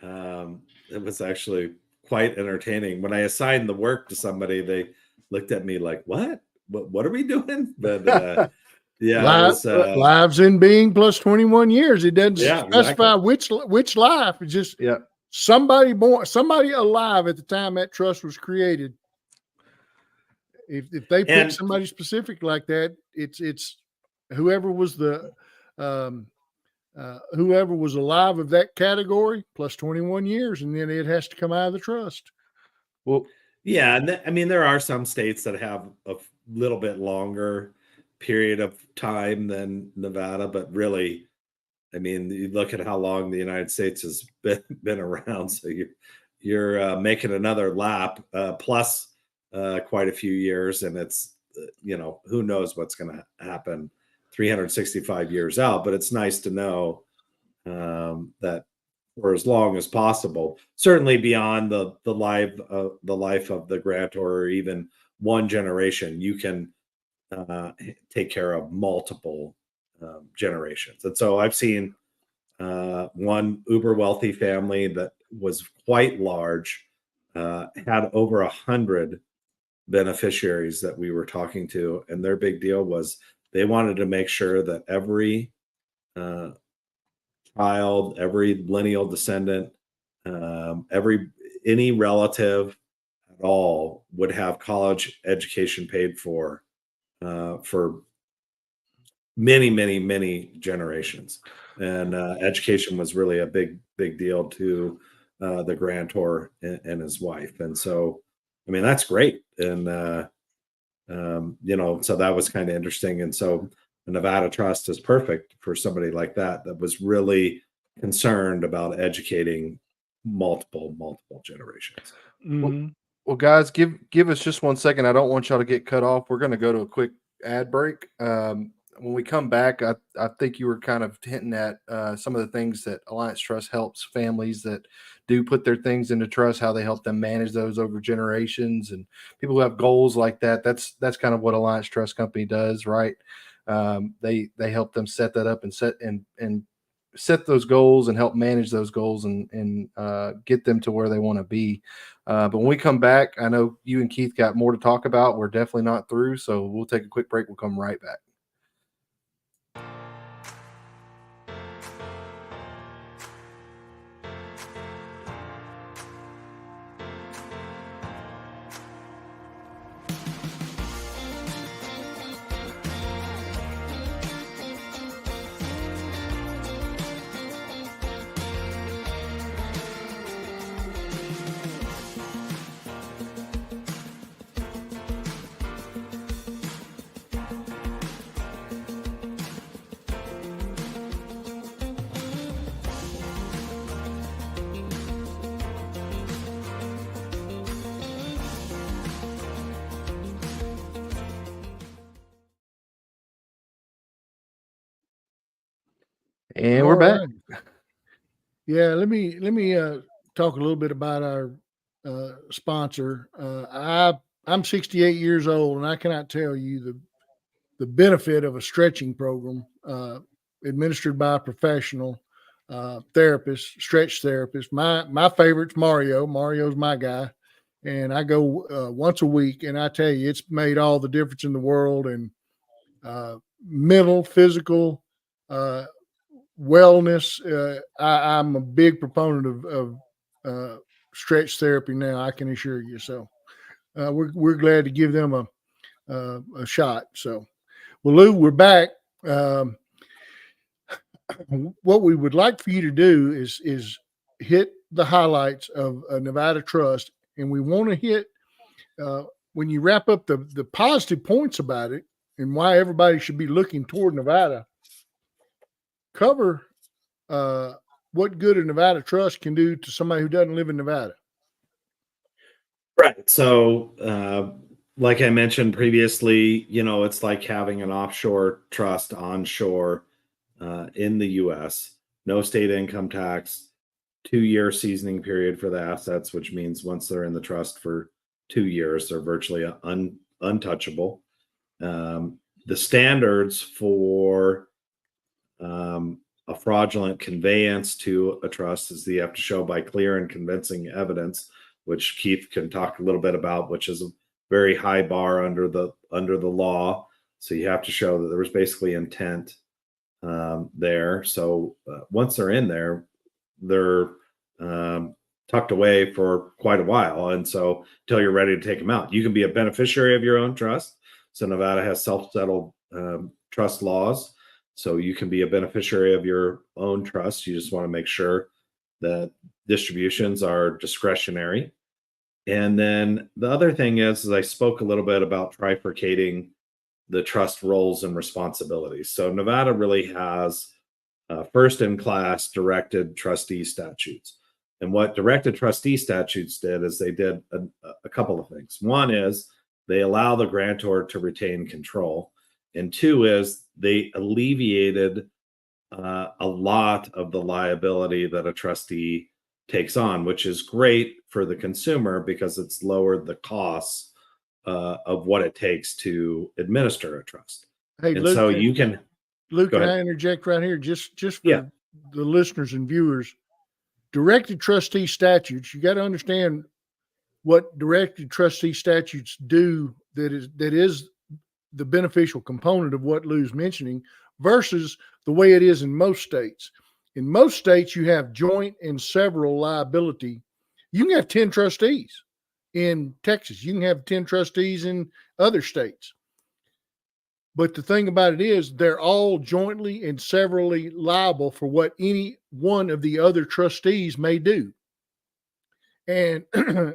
it was actually quite entertaining. When I assigned the work to somebody, they looked at me like, "What are we doing?" But lives in being plus 21 years. It doesn't specify which life. It's just somebody alive at the time that trust was created. If they pick And somebody specific like that, it's whoever was the whoever was alive of that category plus 21 years, and then it has to come out of the trust. Well, yeah, and I mean, there are some states that have a little bit longer period of time than Nevada, but really, I mean, you look at how long the United States has been around, so you're making another lap plus quite a few years, and it's who knows what's going to happen 365 years out. But it's nice to know that for as long as possible, certainly beyond the life of the grantor, or even one generation, you can take care of multiple generations. And so I've seen one uber wealthy family that was quite large, had over 100 beneficiaries that we were talking to, and their big deal was they wanted to make sure that every child, every lineal descendant, any relative at all would have college education paid for many generations. And education was really a big deal to the grantor and his wife. And so, I mean, that's great. And so that was kind of interesting. And so the Nevada Trust is perfect for somebody like that was really concerned about educating multiple generations. Well, guys, give us just 1 second. I don't want y'all to get cut off. We're going to go to a quick ad break. When we come back, I think you were kind of hinting at some of the things that Alliance Trust helps families that do put their things into trust, how they help them manage those over generations, and people who have goals like that. That's kind of what Alliance Trust Company does, right? They help them set that up and set those goals and help manage those goals and get them to where they want to be. But when we come back, I know you and Keith got more to talk about. We're definitely not through, so we'll take a quick break. We'll come right back. And we're back. Right. Yeah, let me talk a little bit about our sponsor. I'm 68 years old, and I cannot tell you the benefit of a stretching program administered by a professional therapist, stretch therapist. My favorite's Mario. Mario's my guy, and I go once a week, and I tell you, it's made all the difference in the world. And mental, physical, wellness. I'm a big proponent of stretch therapy now, I can assure you. So we're glad to give them a shot. So, well, Lou, we're back. What we would like for you to do is hit the highlights of Nevada Trust, and we want to hit when you wrap up the positive points about it and why everybody should be looking toward Nevada. Cover what good a Nevada Trust can do to somebody who doesn't live in Nevada. Right. So, like I mentioned previously, it's like having an offshore trust onshore in the U.S. No state income tax, 2-year seasoning period for the assets, which means once they're in the trust for 2 years, they're virtually untouchable. The standards for a fraudulent conveyance to a trust is that you have to show by clear and convincing evidence, which Keith can talk a little bit about, which is a very high bar under the law. So you have to show that there was basically intent there. So once they're in there, they're tucked away for quite a while. And so until you're ready to take them out, you can be a beneficiary of your own trust. So Nevada has self-settled trust laws. So you can be a beneficiary of your own trust. You just want to make sure that distributions are discretionary. And then the other thing is I spoke a little bit about trifurcating the trust roles and responsibilities. So Nevada really has first in class directed trustee statutes. And what directed trustee statutes did is they did a couple of things. One is they allow the grantor to retain control. And two is they alleviated a lot of the liability that a trustee takes on, which is great for the consumer because it's lowered the costs of what it takes to administer a trust. Hey, And Luke, so you can, Luke, go can ahead. I interject right here? Just for Yeah. the listeners and viewers, directed trustee statutes, you got to understand what directed trustee statutes do that is the beneficial component of what Lou's mentioning versus the way it is in most states. In most states, you have joint and several liability. You can have 10 trustees in Texas. You can have 10 trustees in other states. But the thing about it is they're all jointly and severally liable for what any one of the other trustees may do. And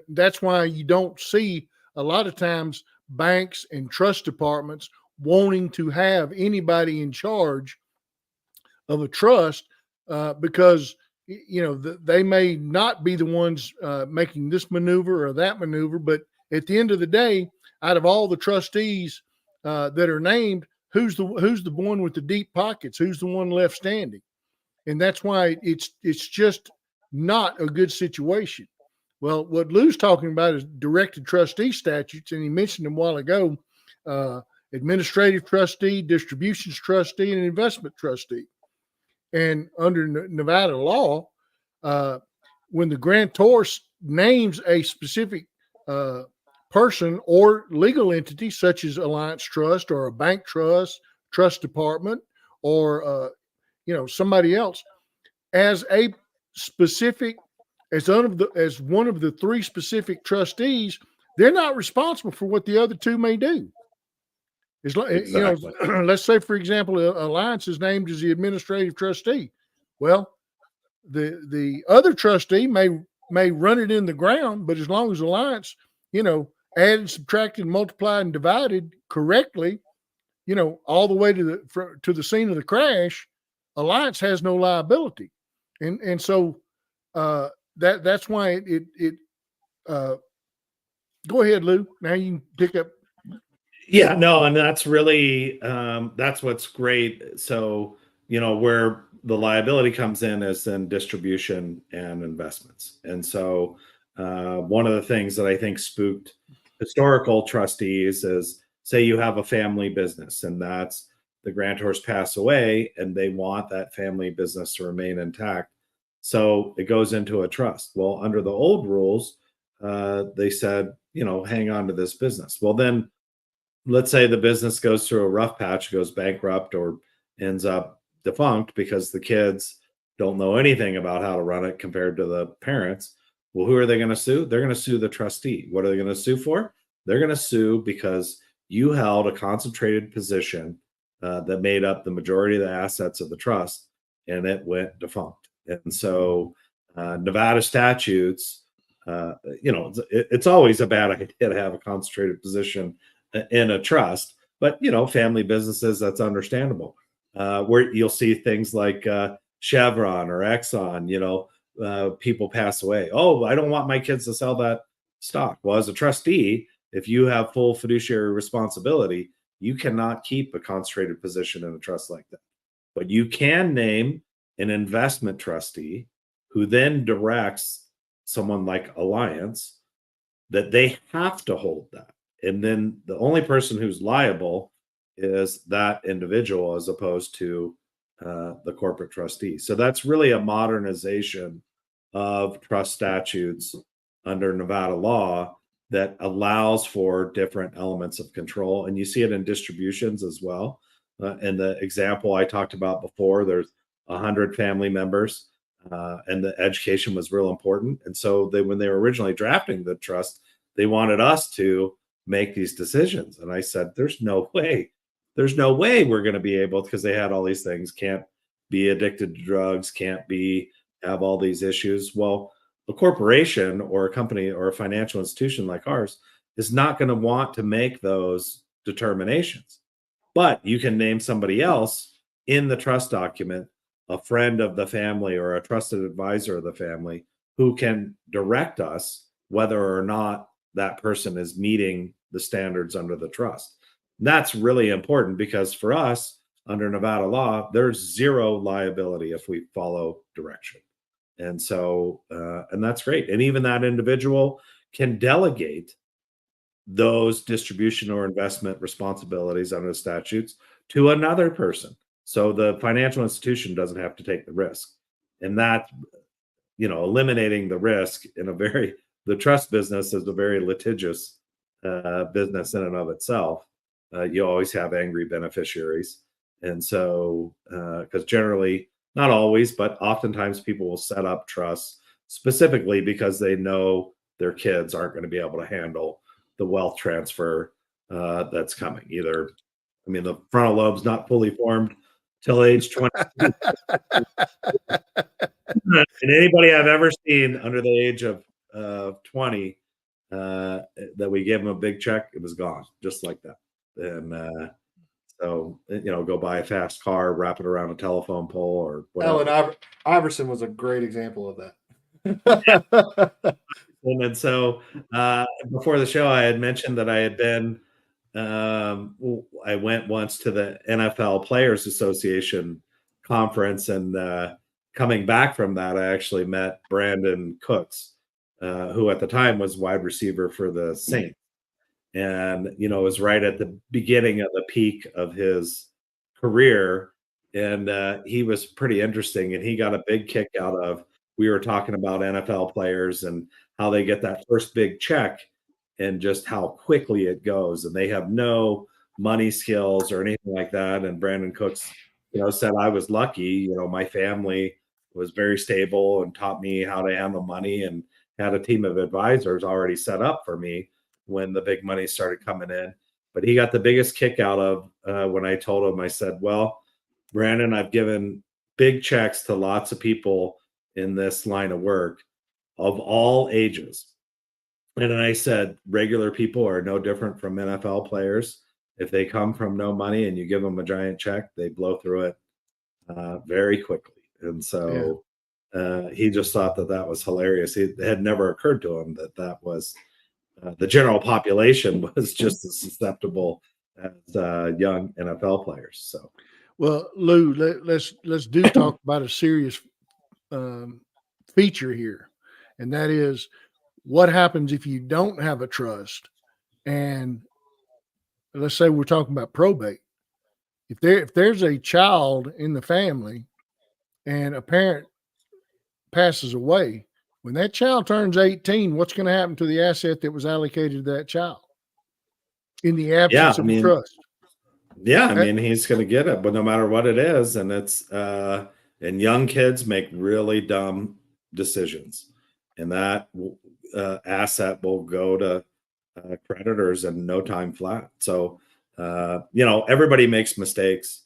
that's why you don't see a lot of times banks and trust departments wanting to have anybody in charge of a trust because they may not be the ones making this maneuver or that maneuver, but at the end of the day, out of all the trustees that are named, who's the one with the deep pockets? Who's the one left standing? And that's why it's just not a good situation. Well, what Lou's talking about is directed trustee statutes, and he mentioned them a while ago: administrative trustee, distributions trustee, and investment trustee. And under Nevada law, when the grantor names a specific person or legal entity, such as Alliance Trust or a bank trust department, or somebody else, as a specific, as one of the three specific trustees, they're not responsible for what the other two may do. It's like, Exactly. Let's say, for example, Alliance is named as the administrative trustee. Well, the other trustee may run it in the ground, but as long as Alliance, added, subtracted, multiplied, and divided correctly, all the way to the scene of the crash, Alliance has no liability, and so that's why it go ahead, Lou. Now you can pick up. Yeah, no, and that's really that's what's great. So, where the liability comes in is in distribution and investments. And so one of the things that I think spooked historical trustees is, say you have a family business and that's the grantors pass away and they want that family business to remain intact. So it goes into a trust. Well, under the old rules, they said, hang on to this business. Well, then let's say the business goes through a rough patch, goes bankrupt, or ends up defunct because the kids don't know anything about how to run it compared to the parents. Well, who are they going to sue? They're going to sue the trustee. What are they going to sue for? They're going to sue because you held a concentrated position that made up the majority of the assets of the trust, and it went defunct. And so Nevada statutes, it's always a bad idea to have a concentrated position in a trust, but family businesses, that's understandable. Where you'll see things like Chevron or Exxon, people pass away. Oh, I don't want my kids to sell that stock. Well, as a trustee, if you have full fiduciary responsibility, you cannot keep a concentrated position in a trust like that. But you can name an investment trustee who then directs someone like Alliance that they have to hold that. And then the only person who's liable is that individual as opposed to the corporate trustee. So that's really a modernization of trust statutes under Nevada law that allows for different elements of control. And you see it in distributions as well. In the example I talked about before, there's 100 family members. and the education was real important. And so when they were originally drafting the trust, they wanted us to make these decisions. And I said, there's no way we're going to be able, because they had all these things, can't be addicted to drugs, can't be have all these issues. Well, a corporation or a company or a financial institution like ours is not going to want to make those determinations. But you can name somebody else in the trust document, a friend of the family or a trusted advisor of the family, who can direct us whether or not that person is meeting the standards under the trust. And that's really important, because for us, under Nevada law, there's zero liability if we follow direction. And so, and that's great. And even that individual can delegate those distribution or investment responsibilities under the statutes to another person. So the financial institution doesn't have to take the risk. And that, eliminating the risk in the trust business is a very litigious business in and of itself. You always have angry beneficiaries. And so, because generally, not always, but oftentimes people will set up trusts specifically because they know their kids aren't going to be able to handle the wealth transfer that's coming. The frontal lobe's not fully formed till age 20. And anybody I've ever seen under the age of 20 that we gave them a big check, it was gone just like that. And so, go buy a fast car, wrap it around a telephone pole or whatever. Allen Iverson was a great example of that. And so before the show, I had mentioned that I had been, I went once to the NFL Players Association conference, and coming back from that, I actually met Brandon Cooks, who at the time was wide receiver for the Saints. And, it was right at the beginning of the peak of his career. And he was pretty interesting. And he got a big kick out of, we were talking about NFL players and how they get that first big check and just how quickly it goes. And they have no money skills or anything like that. And Brandon Cooks, said, I was lucky, my family was very stable and taught me how to handle money and had a team of advisors already set up for me when the big money started coming in. But he got the biggest kick out of when I told him, I said, well, Brandon, I've given big checks to lots of people in this line of work of all ages. And then I said, regular people are no different from NFL players. If they come from no money and you give them a giant check, they blow through it very quickly. And so he just thought that was hilarious. It had never occurred to him that was the general population was just as susceptible as young NFL players. So, well, Lou, let's do talk about a serious feature here, and that is what happens if you don't have a trust. And let's say we're talking about probate. If there's a child in the family and a parent passes away, when that child turns 18, what's going to happen to the asset that was allocated to that child in the absence of a trust? Yeah, he's going to get it, but no matter what it is, and it's and young kids make really dumb decisions, and that asset will go to creditors in no time flat. So, everybody makes mistakes.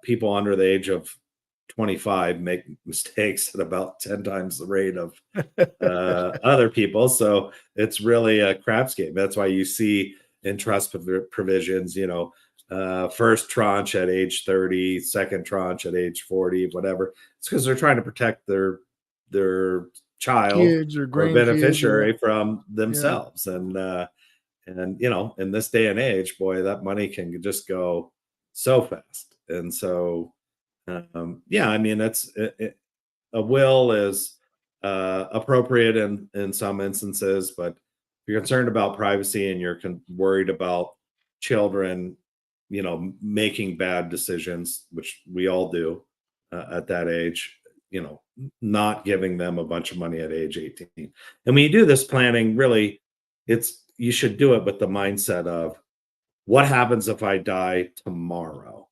People under the age of 25 make mistakes at about 10 times the rate of other people. So it's really a craps game. That's why you see in trust provisions, first tranche at age 30, second tranche at age 40, whatever. It's because they're trying to protect their child kids or beneficiary from themselves. Yeah. And in this day and age, boy, that money can just go so fast. And so it's a will is appropriate in some instances, but if you're concerned about privacy and you're worried about children, making bad decisions, which we all do at that age, not giving them a bunch of money at age 18. And when you do this planning, really, you should do it with the mindset of what happens if I die tomorrow?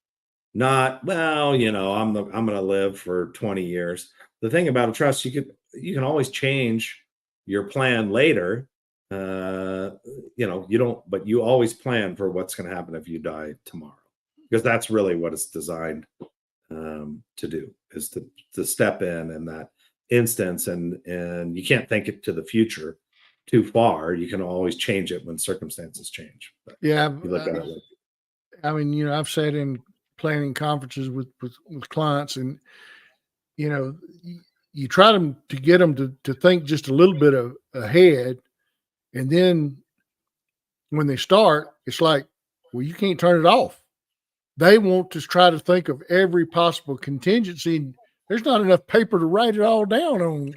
Not, well, I'm going to live for 20 years. the thing about a trust, you can always change your plan later. You don't, but you always plan for what's going to happen if you die tomorrow, because that's really what it's designed to do, is to step in that instance, and you can't think it to the future too far. You can always change it when circumstances change. But Yeah, you look at it like, I mean, I've sat in planning conferences with clients, and you try to get them to think just a little bit ahead, and then when they start, it's like, well, you can't turn it off. They want to try to think of every possible contingency. And there's not enough paper to write it all down on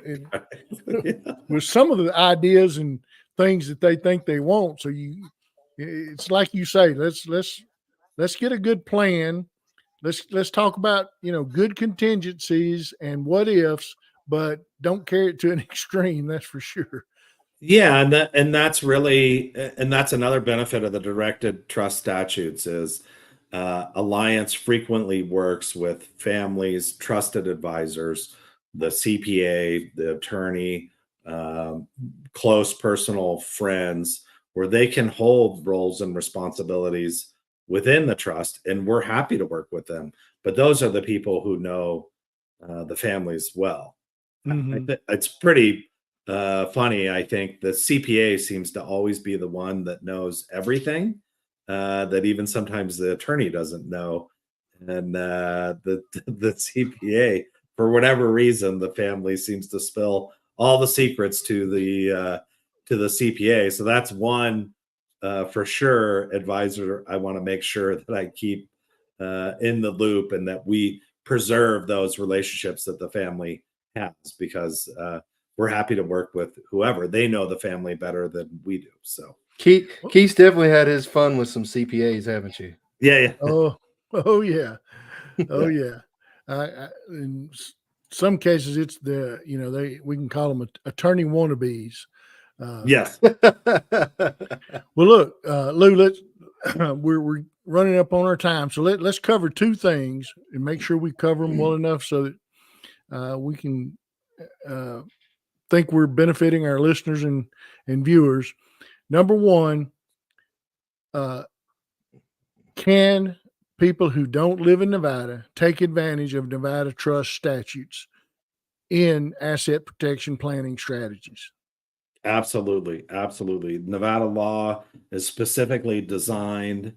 with some of the ideas and things that they think they want. So it's like you say, let's get a good plan. Let's talk about, good contingencies and what ifs, but don't carry it to an extreme. That's for sure. yeah, that's really, and that's another benefit of the directed trust statutes is Alliance frequently works with families, trusted advisors, the CPA, the attorney, close personal friends, where they can hold roles and responsibilities within the trust, and we're happy to work with them. But those are the people who know the families well. It's pretty funny. I think the CPA seems to always be the one that knows everything, that even sometimes the attorney doesn't know. And the CPA, for whatever reason, the family seems to spill all the secrets to the CPA. So that's one for sure advisor I want to make sure that I keep in the loop, and that we preserve those relationships that the family has, because we're happy to work with whoever. They know the family better than we do. So Keith's definitely had his fun with some CPAs, haven't you? yeah. Oh yeah. Oh yeah. In some cases, it's we can call them attorney wannabes. Yes. Well, look, Lou, let's we're running up on our time, so let's cover two things and make sure we cover them well enough so that we can think we're benefiting our listeners and viewers. Number one, can people who don't live in Nevada take advantage of Nevada trust statutes in asset protection planning strategies? Absolutely. Nevada law is specifically designed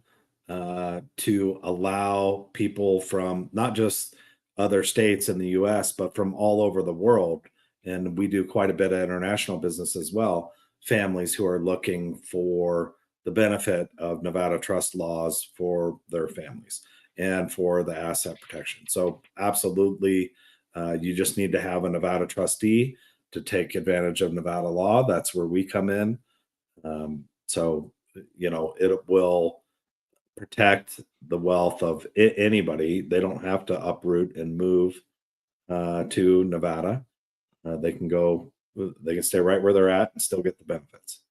to allow people from not just other states in the US, but from all over the world. And we do quite a bit of international business as well. Families who are looking for the benefit of Nevada trust laws for their families and for the asset protection. So absolutely, you just need to have a Nevada trustee to take advantage of Nevada law. That's where we come in. So, it will protect the wealth of anybody. They don't have to uproot and move to Nevada. They can stay right where they're at and still get the benefits.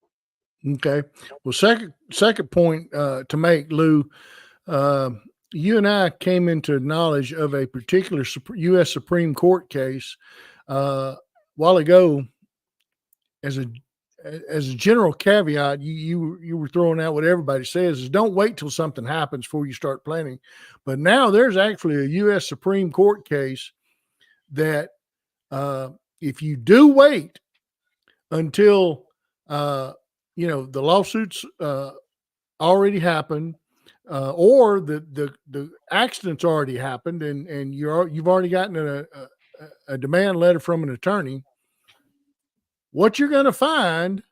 Okay. Well, second point to make, Lou, you and I came into knowledge of a particular U.S. Supreme Court case a while ago. As a general caveat, you were throwing out what everybody says is don't wait till something happens before you start planning. But now there's actually a U.S. Supreme Court case that if you do wait until the lawsuits already happened, or the accident's already happened, and you've already gotten a demand letter from an attorney, what you're going to find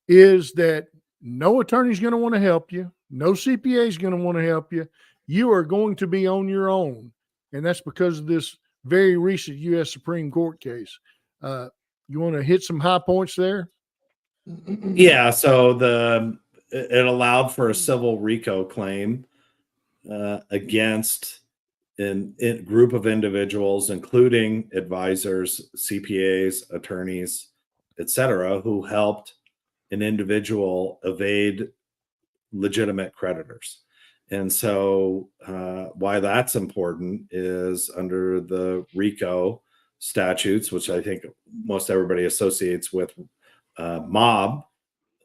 is that no attorney's going to want to help you. No CPA is going to want to help you. You are going to be on your own. And that's because of this very recent U.S. Supreme Court case. You want to hit some high points there? Yeah. So it allowed for a civil RICO claim against a group of individuals, including advisors, CPAs, attorneys, etc., who helped an individual evade legitimate creditors. And so why that's important is under the RICO, statutes, which I think most everybody associates with mob,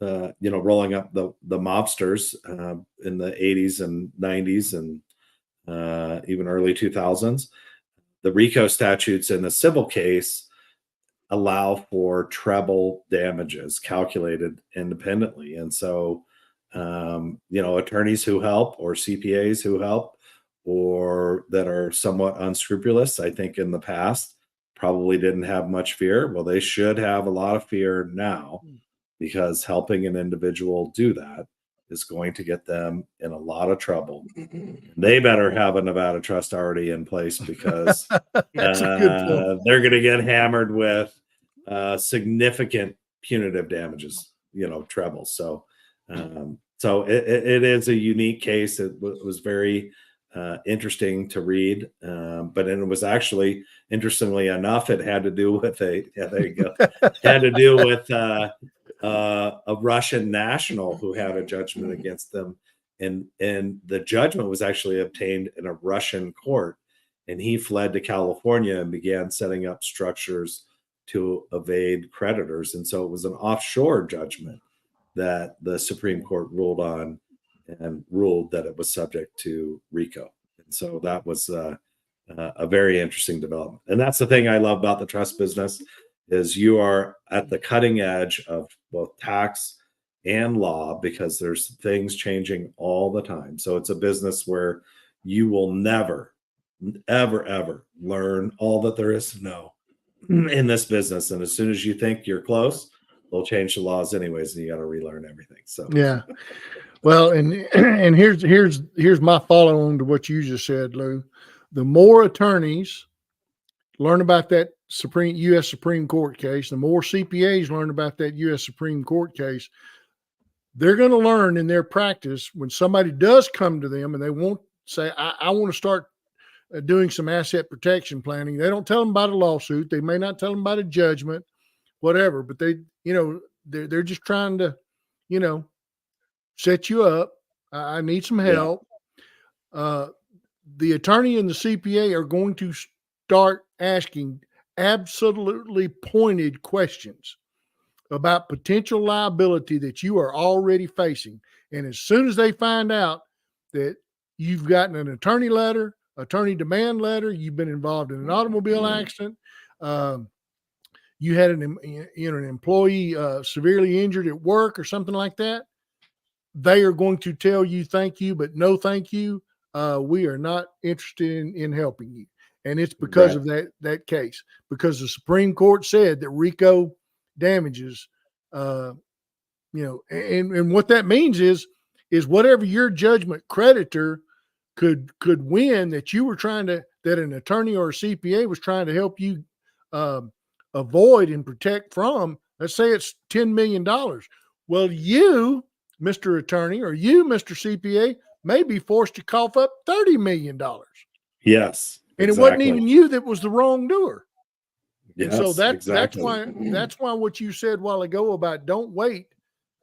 rolling up the mobsters in the 80s and 90s and even early 2000s. The RICO statutes in the civil case allow for treble damages calculated independently. And so, attorneys who help or CPAs who help or that are somewhat unscrupulous, I think in the past probably didn't have much fear. Well, they should have a lot of fear now, because helping an individual do that is going to get them in a lot of trouble. They better have a Nevada trust already in place, because That's a good point. they're going to get hammered with significant punitive damages, treble. So, it is a unique case. It was very interesting to read, but it was actually, interestingly enough, it had to do with had to do with a Russian national who had a judgment against them, and the judgment was actually obtained in a Russian court, and he fled to California and began setting up structures to evade creditors. And so it was an offshore judgment that the Supreme Court ruled on, and ruled that it was subject to RICO. And so that was a very interesting development. And that's the thing I love about the trust business, is you are at the cutting edge of both tax and law, because there's things changing all the time. So it's a business where you will never, ever, ever learn all that there is to know in this business. And as soon as you think you're close, they'll change the laws anyways, and you got to relearn everything. So yeah. Well, and here's my follow on to what you just said, Lou. The more attorneys learn about that U.S. Supreme Court case, the more CPAs learn about that U.S. Supreme Court case, they're going to learn in their practice, when somebody does come to them and they won't say, I want to start doing some asset protection planning. They don't tell them about a lawsuit. They may not tell them about a judgment, whatever, but they're just trying to, set you up. I need some help. Yeah. The attorney and the CPA are going to start asking absolutely pointed questions about potential liability that you are already facing. And as soon as they find out that you've gotten an attorney demand letter, you've been involved in an automobile accident, you had an employee severely injured at work or something like that, they are going to tell you thank you, but no thank you. We are not interested in helping you. And it's because of that case, because the Supreme Court said that RICO damages, and what that means is whatever your judgment creditor could win, that an attorney or a CPA was trying to help you avoid and protect from. Let's say it's $10 million. Well, you, Mr. Attorney, or you, Mr. CPA, may be forced to cough up $30 million. Yes. And it wasn't even you that was the wrongdoer. Yes, and so that's why what you said a while ago about don't wait,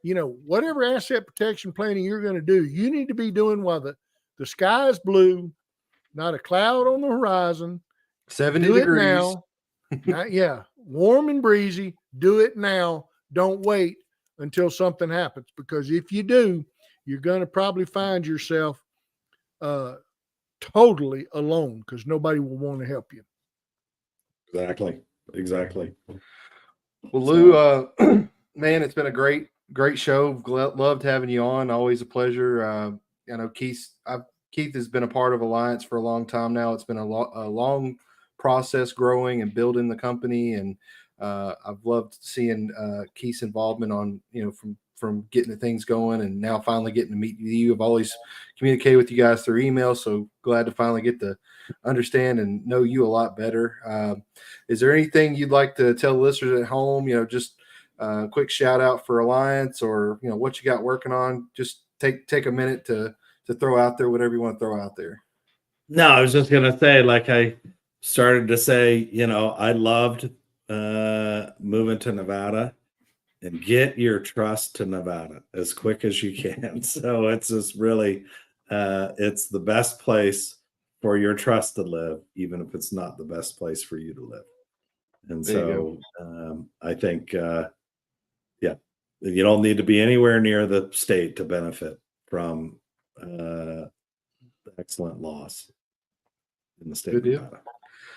whatever asset protection planning you're going to do, you need to be doing while the sky is blue, not a cloud on the horizon. 70 degrees. Now. Warm and breezy. Do it now. Don't wait until something happens, because if you do, you're going to probably find yourself totally alone, because nobody will want to help you. Exactly. Well, Lou, man, it's been a great show. Loved having you on. Always a pleasure. I know Keith has been a part of Alliance for a long time now. It's been a long process growing and building the company, and I've loved seeing Keith's involvement on, from getting the things going, and now finally getting to meet you. I've always communicated with you guys through email, so glad to finally get to understand and know you a lot better. Is there anything you'd like to tell listeners at home? Just a quick shout out for Alliance, or what you got working on. Just take a minute to throw out there whatever you want to throw out there. No, I was just gonna say, like I started to say, I loved moving to Nevada, and get your trust to Nevada as quick as you can. So it's just really, it's the best place for your trust to live, even if it's not the best place for you to live. And There you so I think, yeah, you don't need to be anywhere near the state to benefit from excellent laws in the state Good of deal. Nevada.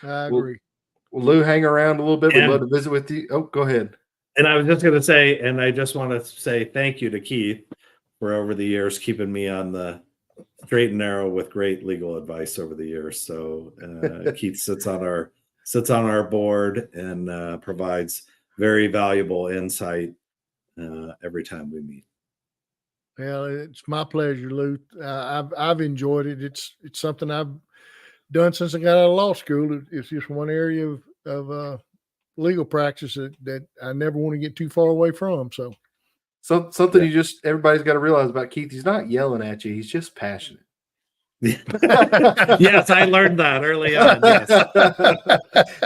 I Well, agree. Well, Lou, hang around a little bit. We'd And- love to visit with you. Oh, go ahead. And I was just going to say, and I just want to say thank you to Keith for over the years keeping me on the straight and narrow with great legal advice over the years. So Keith sits on our board and provides very valuable insight every time we meet. Well, it's my pleasure, Lou. I've enjoyed it. It's something I've done since I got out of law school. It's just one area of legal practice that I never want to get too far away from. So Something Yeah. everybody's got to realize about Keith. He's not yelling at you. He's just passionate. Yes, I learned that early on. Yes.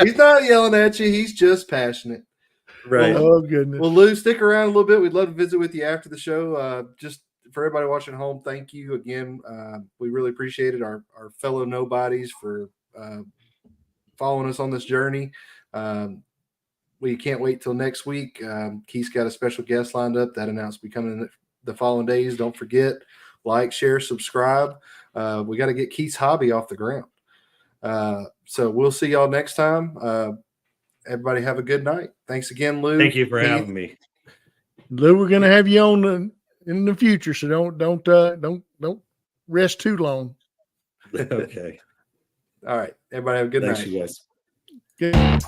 He's not yelling at you. He's just passionate. Right. oh goodness. Well, Lou, stick around a little bit. We'd love to visit with you after the show. Just for everybody watching at home, thank you again. We really appreciate it. Our fellow nobodies for following us on this journey. We can't wait till next week. Keith's got a special guest lined up. That announcement will be coming in the following days. Don't forget, like, share, subscribe. We got to get Keith's hobby off the ground. So we'll see y'all next time. Everybody have a good night. Thanks again, Lou. Thank you for Keith. having me. Lou, we're gonna have you on in the future, so don't rest too long. Okay. All right. Everybody have a good Thanks, night. you guys. Good.